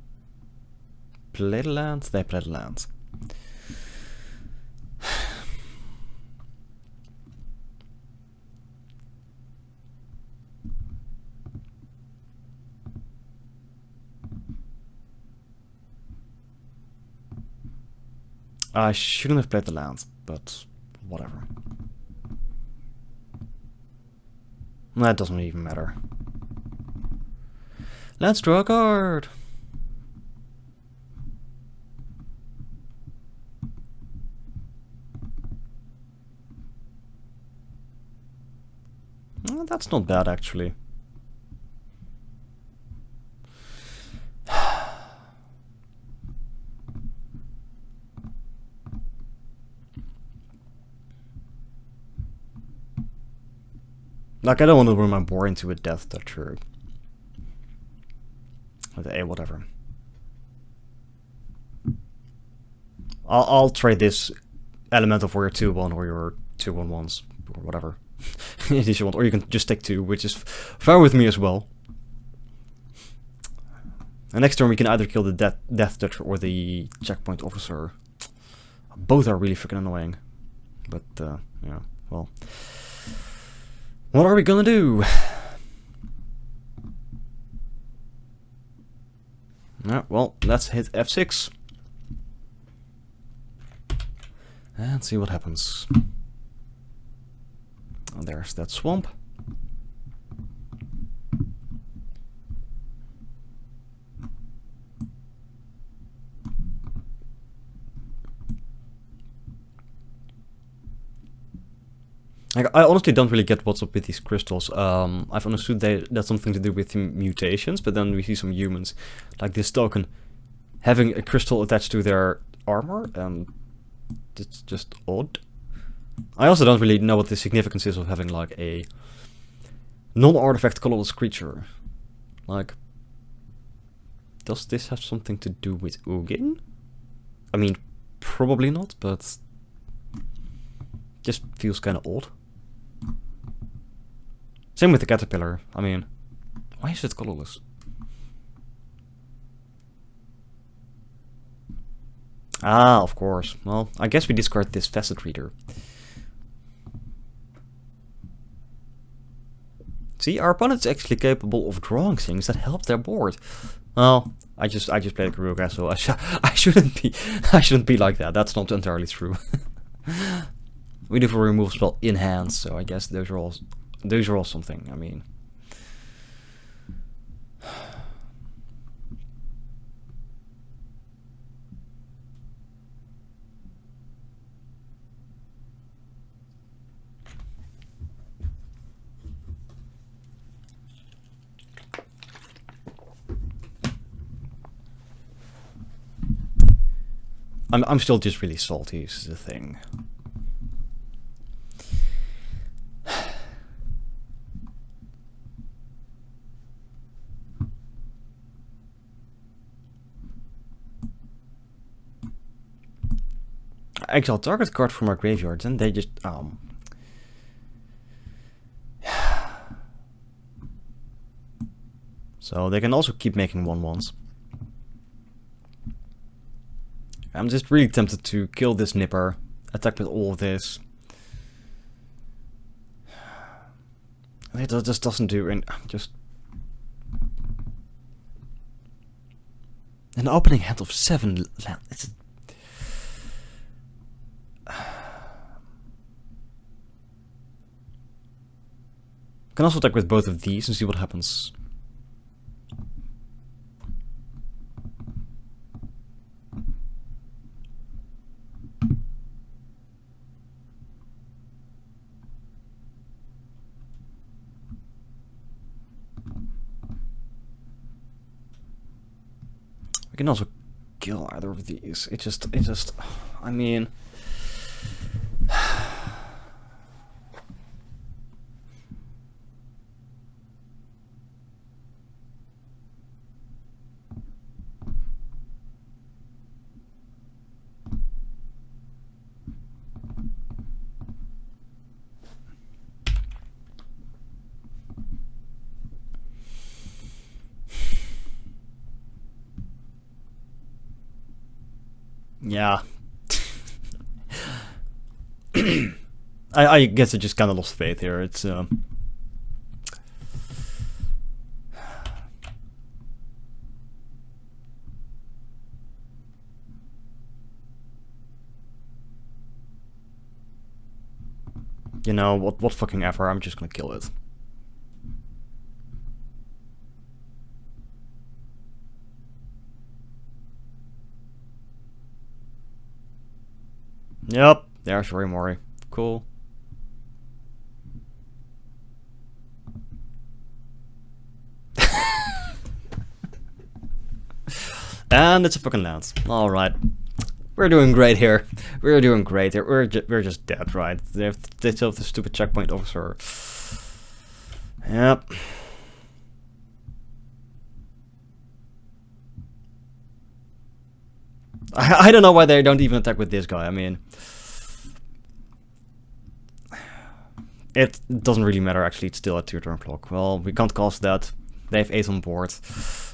play the land, they play the land. I shouldn't have played the land, but whatever. That doesn't even matter. Let's draw a card! Well, that's not bad, actually. Like, I don't want to run my board into a Death Toucher. Hey, whatever. I'll trade this elemental for your 2/1 or your 2/1/1s or whatever it is you want, or you can just take 2, which is fine with me as well. And next turn we can either kill the Death Toucher or the Checkpoint Officer. Both are really freaking annoying, but yeah, well. What are we gonna do? Well, let's hit F6. And see what happens. Oh, there's that swamp. Like, I honestly don't really get what's up with these crystals. I've understood that's something to do with the mutations, but then we see some humans, like this token, having a crystal attached to their armor, and it's just odd. I also don't really know what the significance is of having like a non-artifact colorless creature. Like, does this have something to do with Ugin? I mean, probably not, but just feels kind of odd. Same with the caterpillar. I mean, why is it colorless? Ah, of course. Well, I guess we discard this facet reader. See, our opponent's actually capable of drawing things that help their board. Well, I just played Ikoria, so I shouldn't be like that. That's not entirely true. We do for remove spell in hand, so I guess those are all something. I mean, I'm still just really salty, is the thing. Exile target card from our graveyard, and they just so they can also keep making 1/1s. I'm just really tempted to kill this Nipper, attack with all of this. It just doesn't do, and just an opening hand of 7 land. It's can also attack with both of these and see what happens. We can also kill either of these. It just, I mean, yeah. I guess I just kind of lost faith here. It's you know what fucking ever. I'm just gonna kill it. Yep, there's Mori. Cool. And it's a fucking land. Alright. We're doing great here. We're doing great here. We're just dead, right? They still have the stupid checkpoint officer. Yep. I don't know why they don't even attack with this guy. I mean, it doesn't really matter, actually. It's still a 2-turn clock. Well, we can't cast that. They have 8 on board.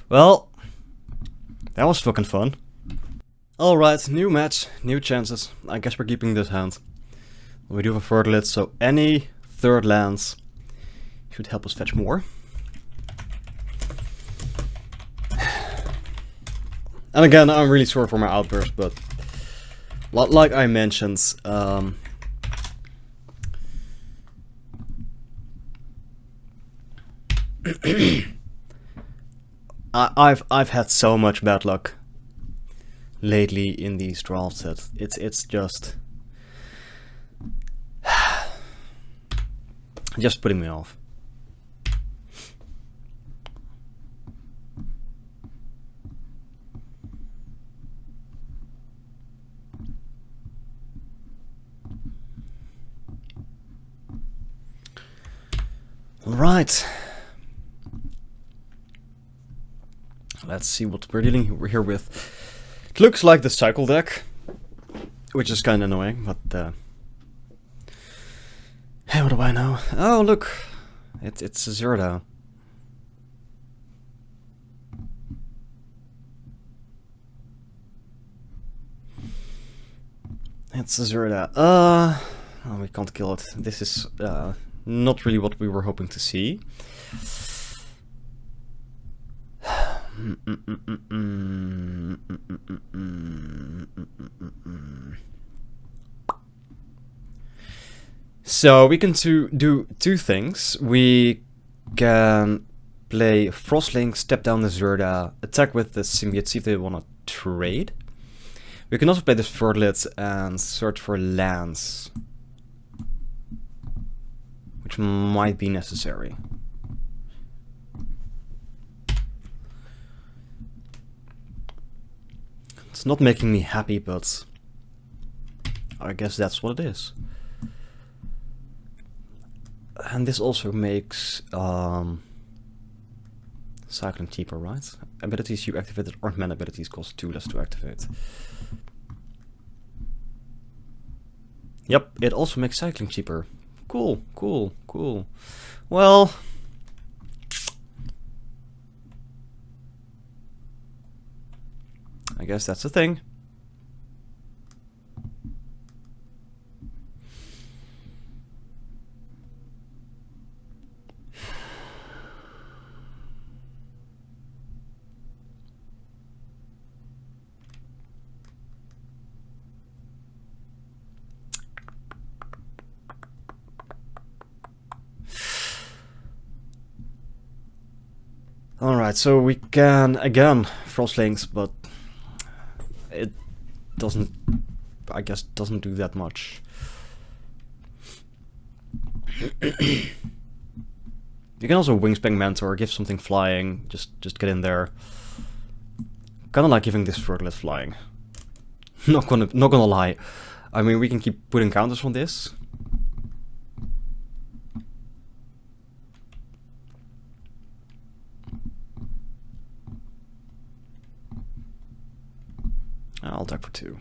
Well, that was fucking fun. Alright, new match, new chances. I guess we're keeping this hand. We do have a third lit, so any third lands should help us fetch more. And again, I'm really sorry for my outburst, but like I mentioned, I've had so much bad luck lately in these drafts that it's just putting me off. Alright. Let's see what we're dealing here with. It looks like the cycle deck, which is kind of annoying, but hey, what do I know? Oh, look, it's a Zerda. It's a Zerda. Oh, we can't kill it. This is not really what we were hoping to see. So we can do two things. We can play Frostlink, step down the Zerda, attack with the symbiote, see if they want to trade. We can also play this Verdlit and search for lands, which might be necessary. It's not making me happy, but I guess that's what it is. And this also makes cycling cheaper, right? Abilities you activated aren't mana abilities, cost 2 less to activate. Yep, it also makes cycling cheaper. Cool, cool, cool. Well, I guess that's the thing. Alright, so we can, again, Frostlinks, but it doesn't, I guess, doesn't do that much. You can also Wingspan Mentor, give something flying, just get in there. Kinda like giving this Verdlit flying. Not gonna lie. I mean, we can keep putting counters on this. I'll attack for 2.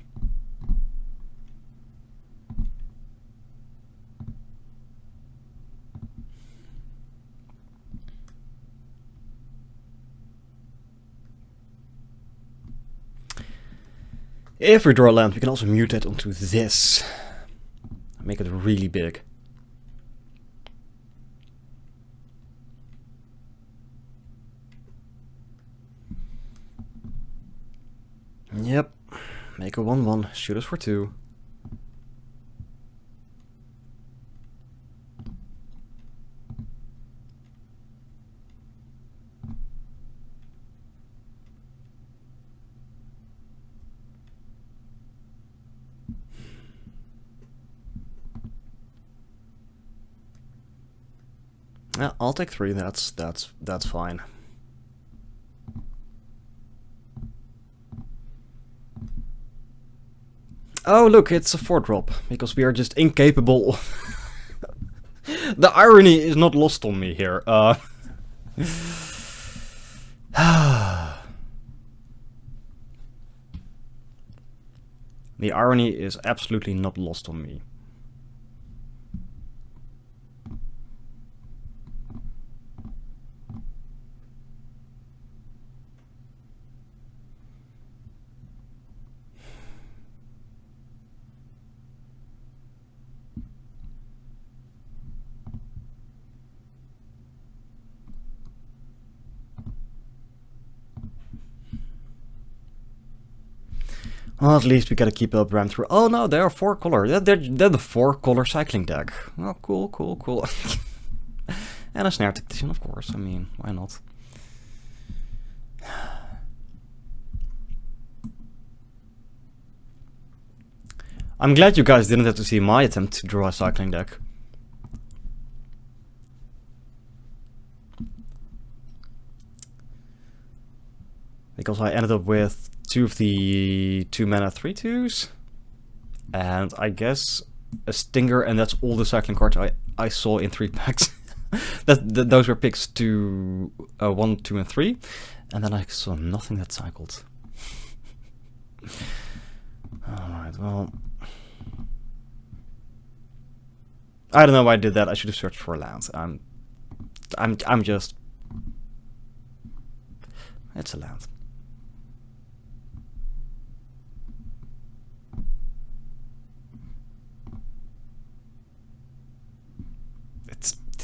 If we draw a land, we can also mutate onto this. Make it really big. Yep. Make a 1/1, shoot us for 2. Yeah, I'll take 3. That's fine. Oh, look, it's a 4-drop, because we are just incapable. The irony is not lost on me here. The irony is absolutely not lost on me. Well, at least we gotta keep up Ram through. Oh no, they are 4-color. They're the 4-color cycling deck. Oh, cool, cool, cool. And a Snare Tactician, of course. I mean, why not? I'm glad you guys didn't have to see my attempt to draw a cycling deck. Because I ended up with 2 of the 2-mana 3/2s. And I guess a Stinger, and that's all the cycling cards I saw in 3 packs. Those were picks 2, 1, 2, and 3, and then I saw nothing that cycled. Alright, well, I don't know why I did that. I should have searched for a land. I'm just... It's a land.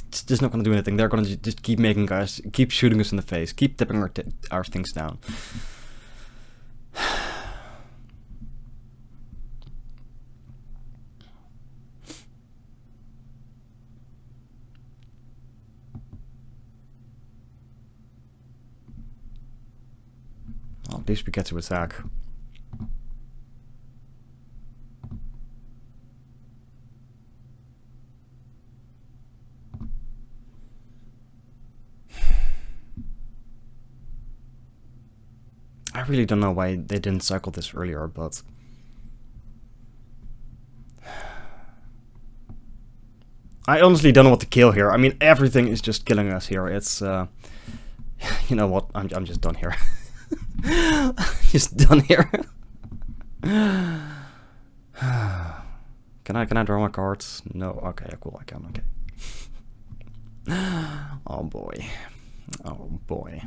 It's just not gonna do anything. They're gonna just keep making guys, keep shooting us in the face, keep tipping our things down. Well, at least we get to attack. I really don't know why they didn't cycle this earlier, but... I honestly don't know what to kill here. I mean, everything is just killing us here. It's, you know what? I'm just done here. Just done here. Can I draw my cards? No. Okay, cool. I can. Okay. Oh boy. Oh boy.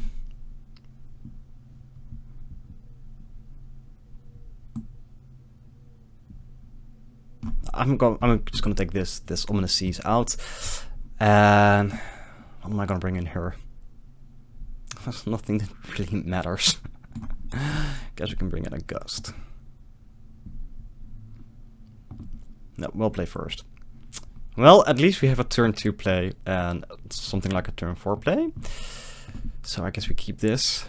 I'm just gonna take this ominous seas out, and what am I gonna bring in here? There's nothing that really matters. Guess we can bring in a gust. No, we'll play first. Well, at least we have a turn 2 play and something like a turn 4 play. So I guess we keep this.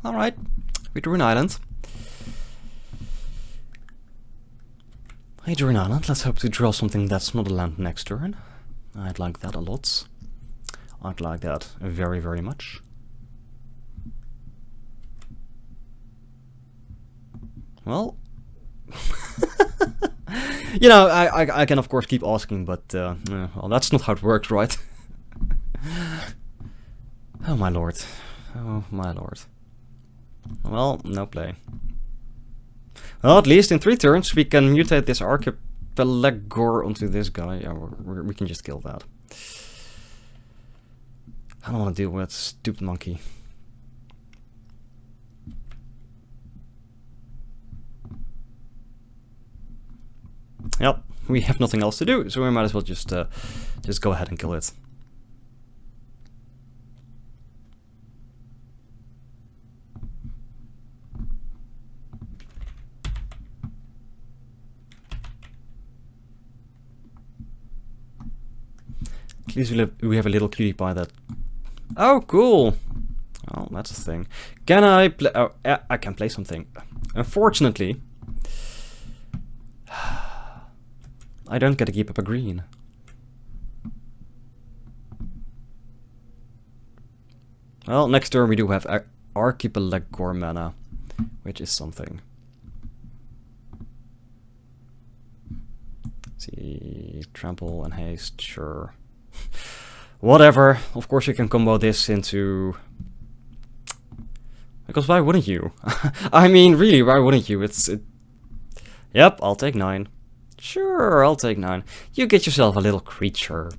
Alright, we drew an island. I drew an island. Let's hope to draw something that's not a land next turn. I'd like that a lot. I'd like that very, very much. Well, you know, I can of course keep asking, but well, that's not how it works, right? Oh my lord. Oh my lord. Well, no play. Well, at least in 3 turns we can mutate this archipelago onto this guy. Yeah, we can just kill that. I don't want to deal with stupid monkey. Yep, we have nothing else to do, so we might as well just go ahead and kill it. At least we have a little cutie pie that... Oh, cool! Oh, that's a thing. Can I play... Oh, yeah, I can play something. Unfortunately... I don't get to keep up a green. Well, next turn we do have Archipelago mana, which is something. Let's see, trample and haste, sure. Whatever. Of course you can combo this into... Because why wouldn't you? I mean, really, why wouldn't you? Yep, I'll take 9. Sure, I'll take 9. You get yourself a little creature.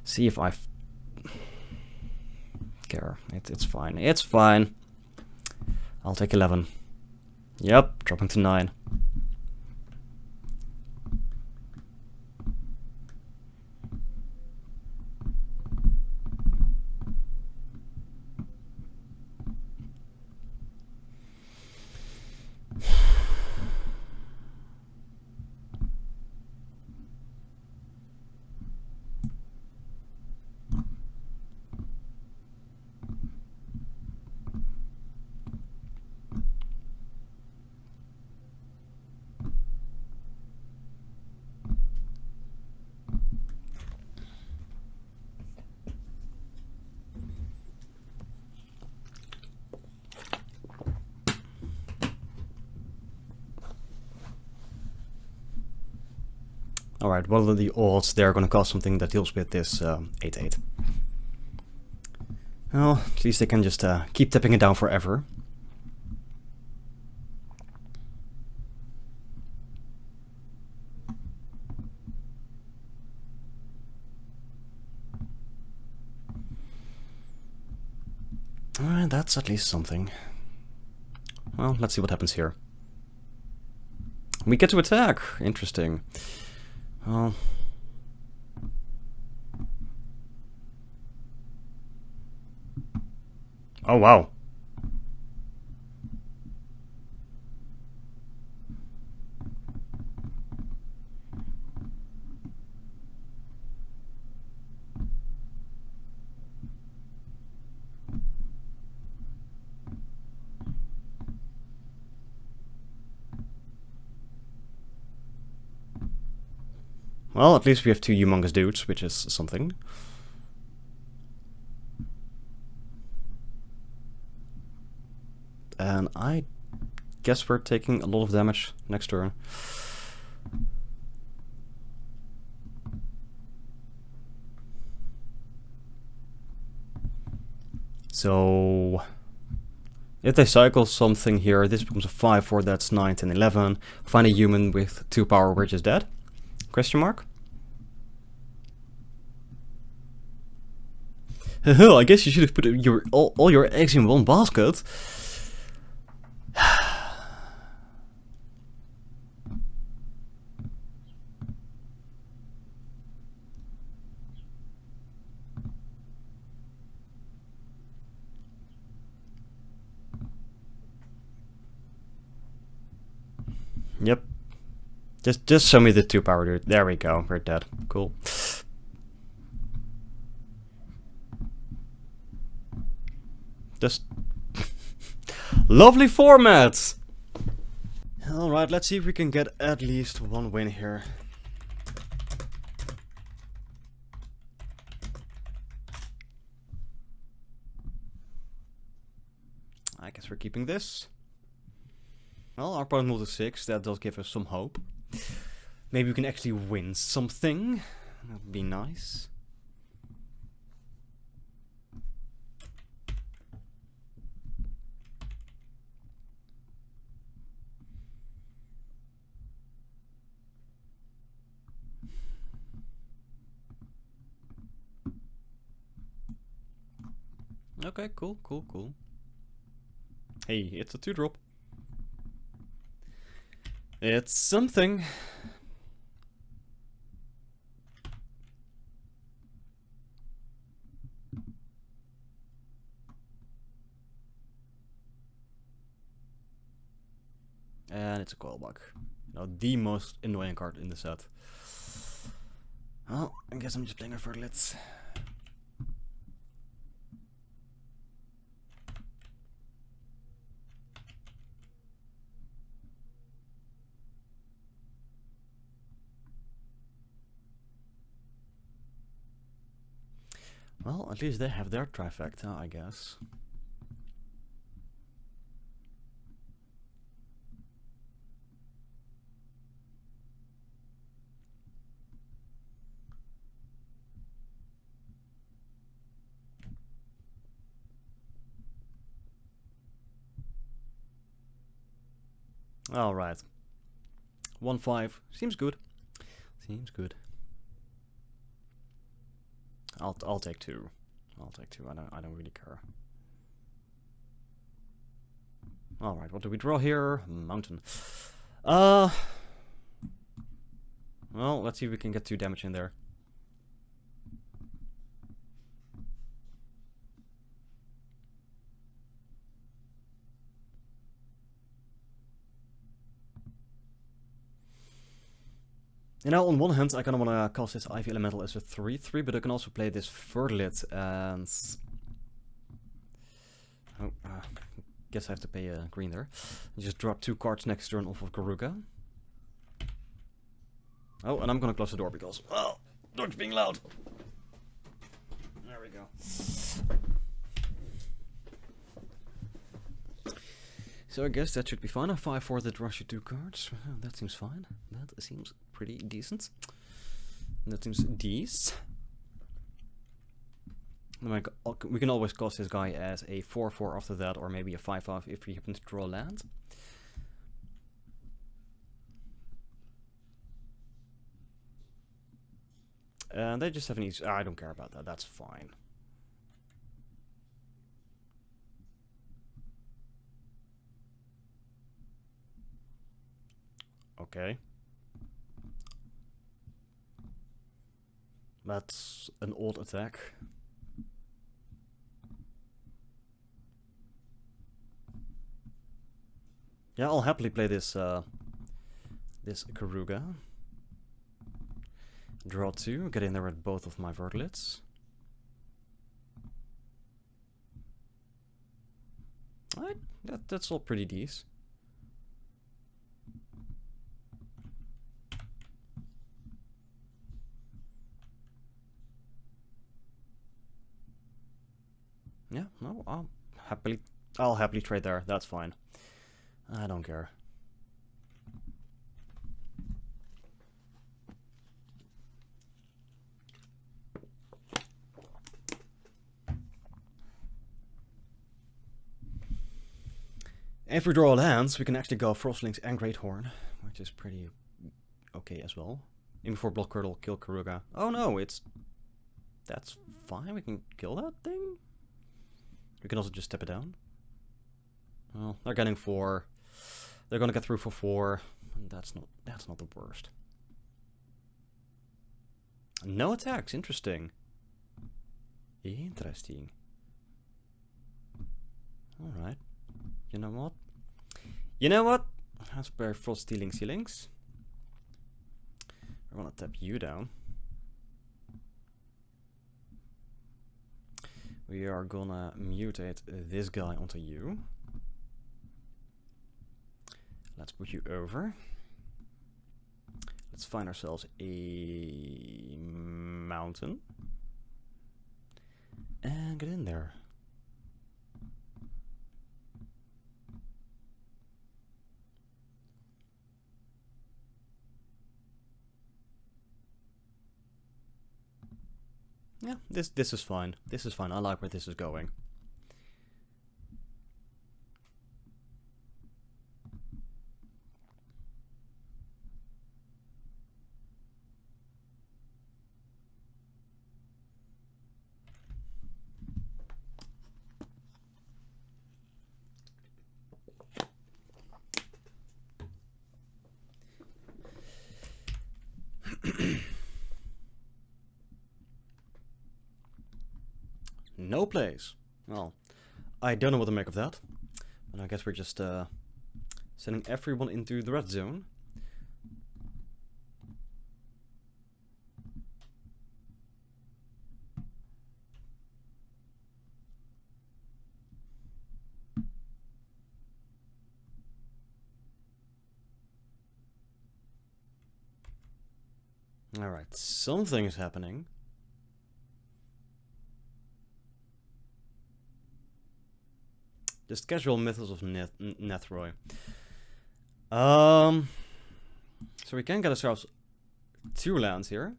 See if I care. It's fine. It's fine. I'll take 11. Yep, dropping to 9. Alright, what are the odds they're gonna cast something that deals with this 8/8? Well, at least they can just keep tapping it down forever. Alright, that's at least something. Well, let's see what happens here. We get to attack. Interesting. Well... Oh, wow. Well, at least we have two humongous dudes, which is something. And I guess we're taking a lot of damage next turn. So... if they cycle something here, this becomes a 5/4, that's 9, 10, 11. Find a human with 2 power which is dead? Question mark? I guess you should have put your all your eggs in one basket. Yep. Just show me the 2 power dude. There we go. We're dead. Cool. Just lovely formats. All right, let's see if we can get at least one win here. I guess we're keeping this. Well, our opponent moved to 6, that does give us some hope. Maybe we can actually win something. That would be nice. Okay, cool, cool, cool. Hey, it's a 2-drop. It's something. And it's a coil bug. Now, the most annoying card in the set. Well, I guess I'm just playing her for let's. Well, at least they have their trifecta, I guess. All right. 1-5 seems good. Seems good. I'll take 2. I'll take 2. I don't really care. All right. What do we draw here? Mountain. Well, let's see if we can get 2 damage in there. You know, on one hand, I kind of want to cast this Ivy Elemental as a 3/3, but I can also play this Verlit and... oh, guess I have to pay a green there. Just drop 2 cards next turn off of Garuga. Oh, and I'm gonna close the door because... well, door's being loud. There we go. So I guess that should be fine. A 5/4 that draws you 2 cards. That seems fine. That seems pretty decent. That seems these. We can always cast this guy as a 4/4 after that, or maybe a 5/5 if we happen to draw land. And they just have an easy... I don't care about that, that's fine. Okay. That's an odd attack. Yeah, I'll happily play this this Ikoria. Draw 2, get in there with both of my Verglits. Alright, that's all pretty decent. Yeah, no, I'll happily trade there, that's fine. I don't care. If we draw lands, we can actually go Frostlings and Great Horn, which is pretty okay as well. Even before Block Curdle, kill Karuga. Oh no, that's fine, we can kill that thing? We can also just step it down. Well, they're getting 4. They're gonna get through for 4. And that's not the worst. No attacks, interesting. Interesting. Alright. You know what? You know what? Let's play Frost Stealing Ceilings. We're gonna tap you down. We are gonna mutate this guy onto you. Let's put you over. Let's find ourselves a mountain. And get in there. Yeah, this is fine. This is fine. I like where this is going. No plays. Well, I don't know what to make of that. But I guess we're just sending everyone into the red zone. Alright, something is happening. Just casual methods of Nethroi. So we can get ourselves 2 lands here.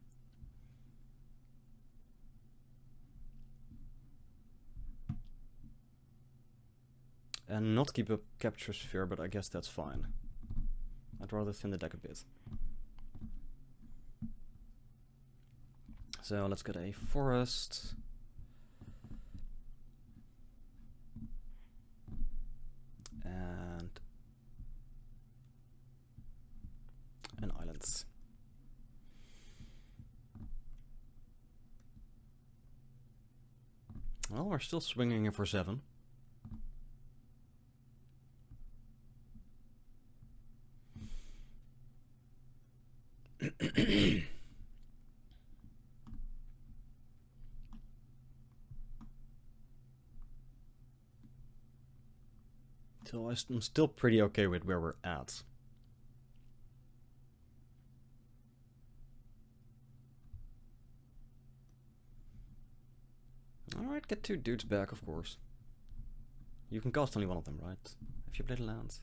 And not keep a Capture Sphere, but I guess that's fine. I'd rather thin the deck a bit. So let's get a forest. And an island. Well, we're still swinging it for 7. So I'm still pretty okay with where we're at. Alright, get 2 dudes back, of course. You can cast only one of them, right? If you play the lands.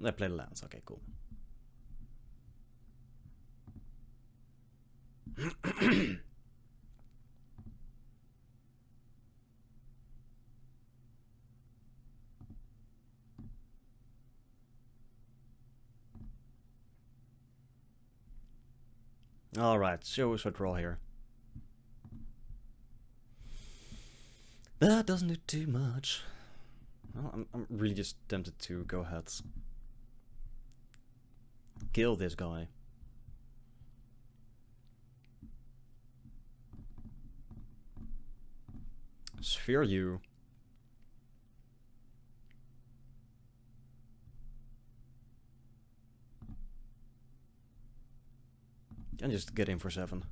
I play the lands, okay, cool. Alright, show us a draw here. That doesn't do too much. Well, I'm really just tempted to go ahead. Kill this guy. Sphere you. And just get in for 7.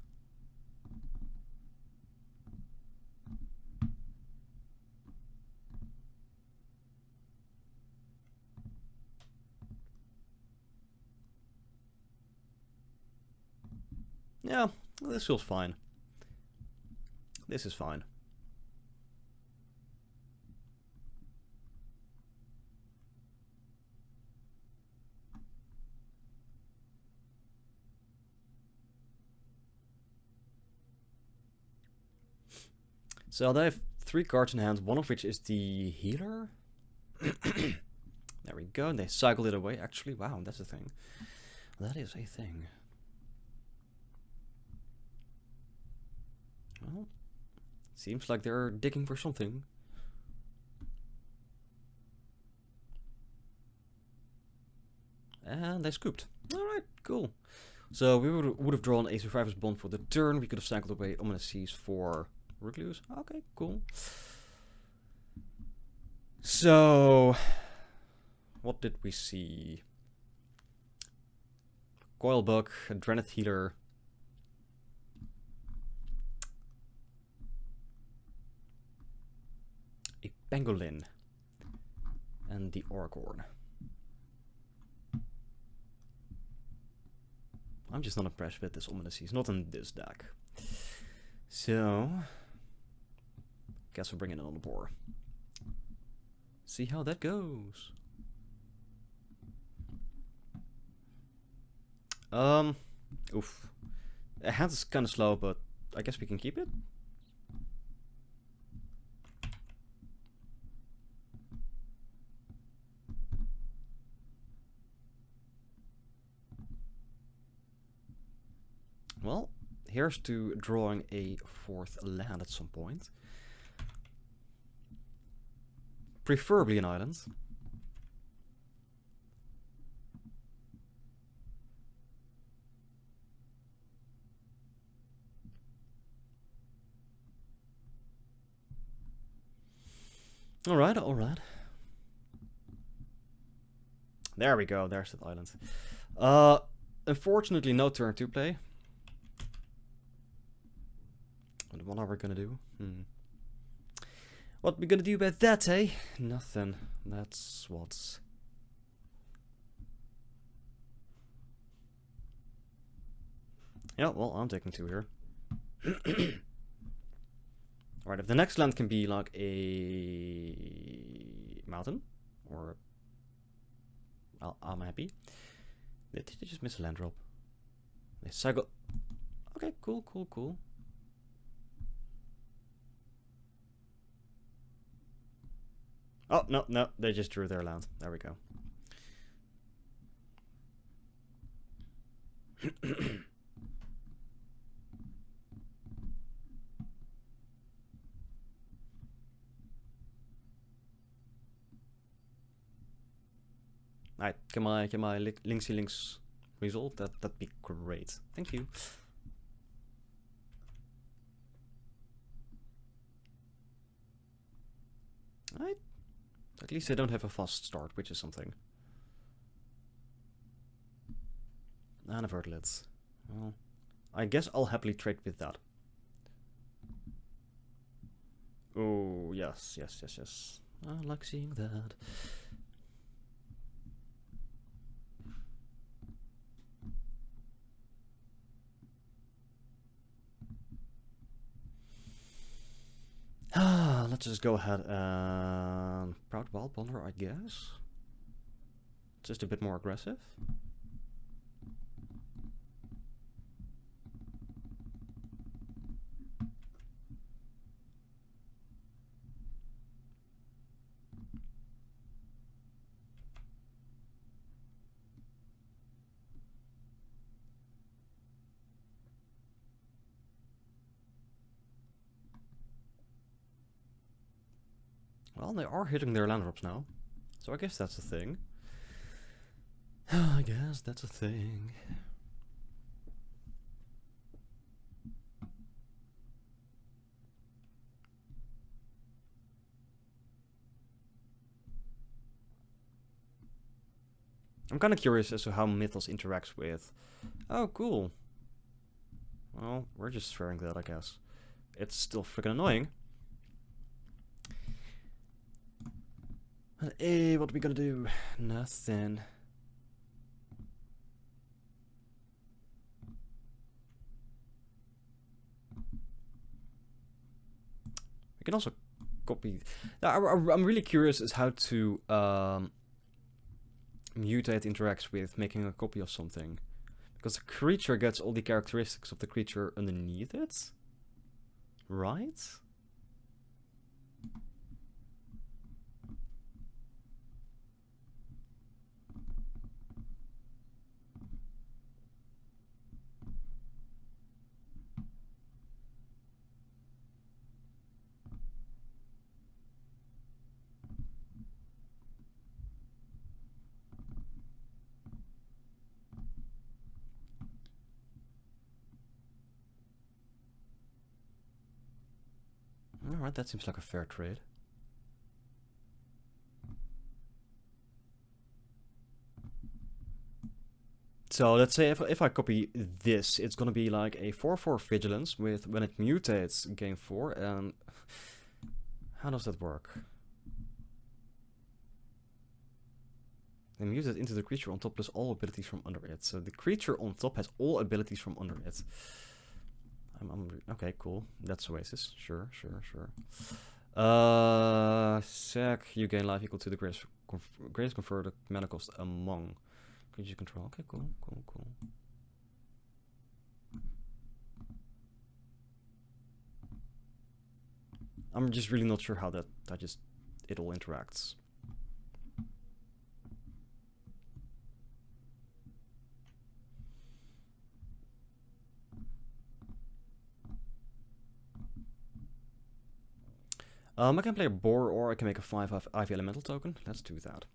Yeah, this feels fine. This is fine. So they have 3 cards in hand, one of which is the healer. There we go, and they cycle it away. Actually, wow, that's a thing. That is a thing. Well, seems like they're digging for something. And they scooped. Alright, cool. So we would have drawn a Survivor's Bond for the turn. We could have cycled away Ominous Seas for Recluse. Okay, cool. So, what did we see? Coilbug, a Drenith Healer. A Pangolin. And the Orcorn. I'm just not impressed with this Ominous Seas, not in this deck. So, guess we're bringing it on the board. See how that goes. Oof. The hand is kind of slow, but I guess we can keep it. Well, here's to drawing a 4th land at some point. Preferably an island. Alright, alright. There we go, there's that island. Unfortunately, no turn to play. What are we gonna do? What we gonna do about that, eh? Nothing. That's what's... Yeah, well, I'm taking 2 here. Alright, if the next land can be like a mountain, or... I'm happy. Did they just miss a land drop? They cycle... Okay, cool, cool, cool. Oh, no, no, they just drew their land. There we go. Alright, can my Linksy Links resolve? That'd be great. Thank you. Alright. At least I don't have a fast start, which is something. And a Vertilit. Well, I guess I'll happily trade with that. Oh, yes, yes, yes, yes. I like seeing that. Let's just go ahead and Proud Wild Bonder, I guess. Just a bit more aggressive. Well, they are hitting their land drops now. So I guess that's a thing. I guess that's a thing. I'm kind of curious as to how Mythos interacts with... Oh, cool. Well, we're just sharing that, I guess. It's still freaking annoying. But hey, what are we gonna do? Nothing. We can also copy... I'm really curious as how to mutate interacts with making a copy of something. Because the creature gets all the characteristics of the creature underneath it. Right? Alright, that seems like a fair trade. So let's say if I copy this, it's gonna be like a 4/4 vigilance with when it mutates gain 4, and how does that work? They mutate into the creature on top plus all abilities from under it. So the creature on top has all abilities from under it. Okay, cool. That's Oasis. Sure. Sack, you gain life equal to the greatest converted mana cost among creature control. Okay, cool. I'm just really not sure how it all interacts. I can play a boar, or I can make a 5/5 Ivy Elemental token. Let's do that.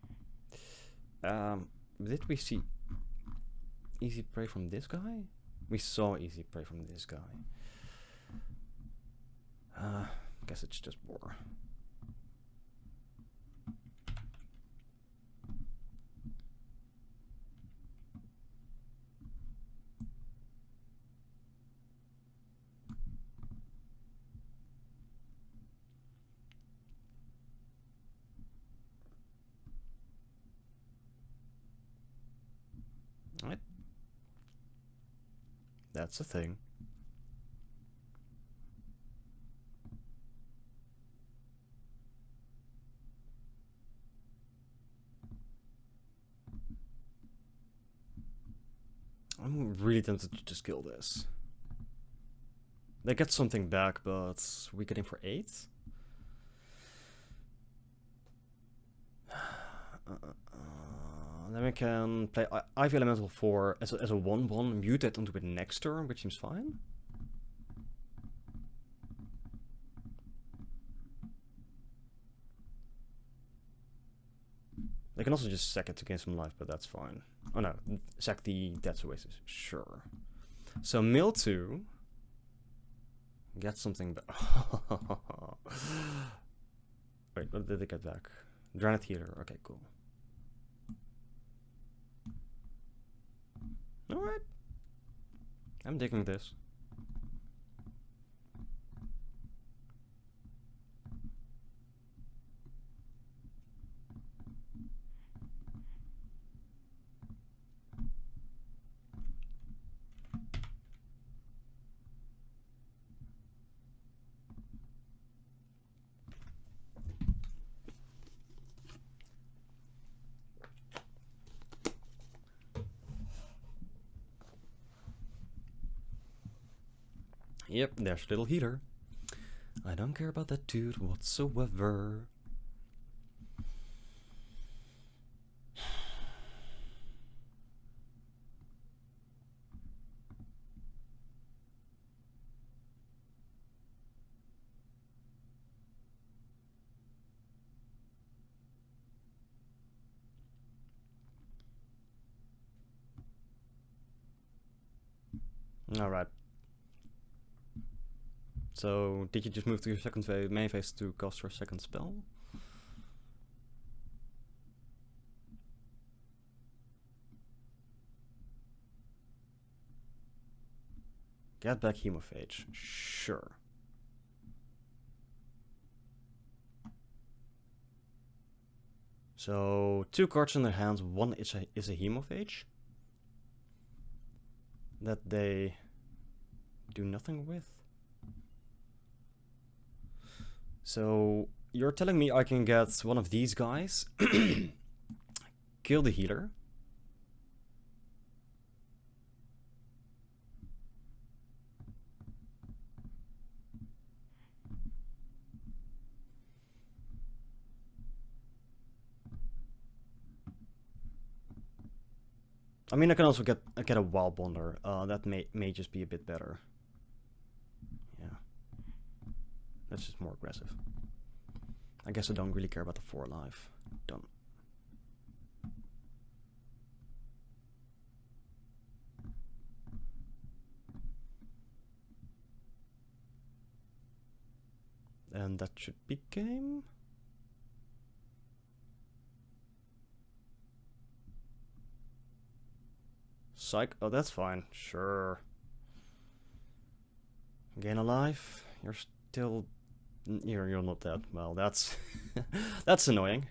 Did we see easy prey from this guy? We saw easy prey from this guy. Guess it's just boar. Right. That's a thing. I'm really tempted to just kill this. They get something back, but we get him for 8? Then we can play Ivy Elemental for as a 1/1, mutate onto it next turn, which seems fine. They can also just sack it to gain some life, but that's fine. Oh no, sack the Death's Oasis. Sure. So mill 2. Get something back. Wait, what did they get back? Granite Healer. Okay, cool. Alright. I'm digging this. Yep, there's little heater. I don't care about that dude whatsoever. Alright. So, did you just move to your second main phase to cast your second spell? Get back Hemophage. Sure. So, 2 cards in their hands, one is a Hemophage that they do nothing with. So, you're telling me I can get one of these guys, kill the healer, I mean, I can also get a Wild Bonder. That may just be a bit better. Yeah, that's just more aggressive. I guess I don't really care about the 4 life. Done. And that should be game. Psych. Oh, that's fine. Sure. Gain a life. You're still. You're not dead. Well, that's that's annoying.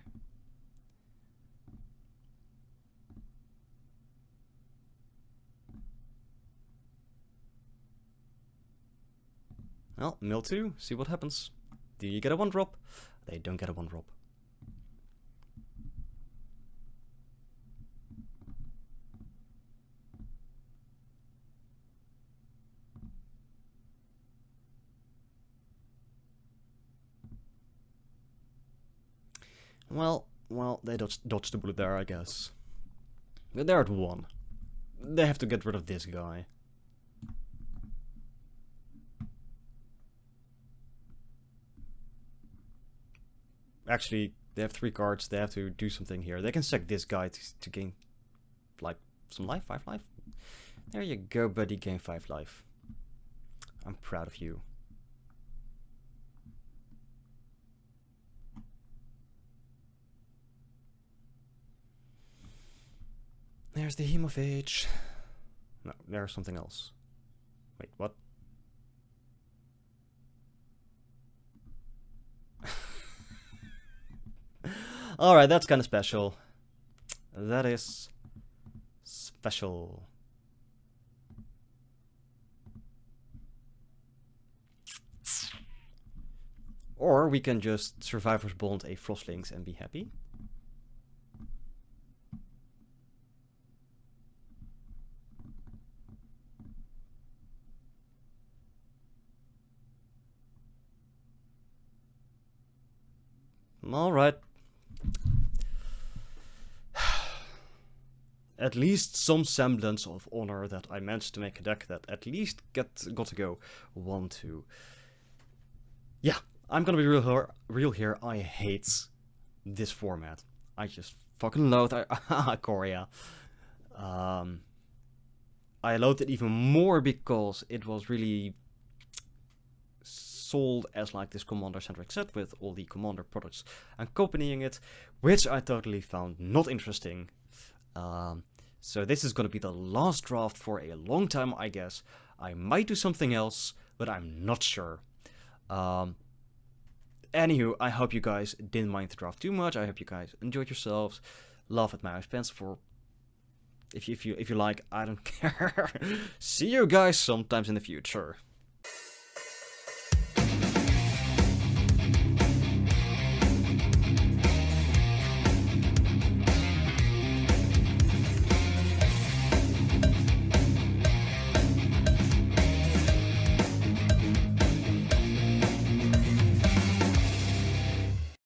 Well, mill 2. See what happens. Do you get a 1-drop? They don't get a 1-drop. Well, they dodged the bullet there, I guess. But they're at 1. They have to get rid of this guy. Actually, they have 3 cards. They have to do something here. They can sack this guy to gain, like, some life, 5 life. There you go, buddy. Gain 5 life. I'm proud of you. There's the Hemophage. No, there's something else. Wait, what? Alright, that's kind of special. That is special. Or we can just Survivor's Bond a Frostlings and be happy. Alright. At least some semblance of honor that I managed to make a deck that at least got to go 1-2. Yeah, I'm gonna be real here. I hate this format. I just fucking loathe Ikoria. I loathe it even more because it was really sold as like this commander-centric set with all the commander products accompanying it, which I totally found not interesting. So this is going to be the last draft for a long time, I guess. I might do something else, but I'm not sure. Anywho, I hope you guys didn't mind the draft too much. I hope you guys enjoyed yourselves. Laugh at my expense for if you like. I don't care. See you guys sometimes in the future.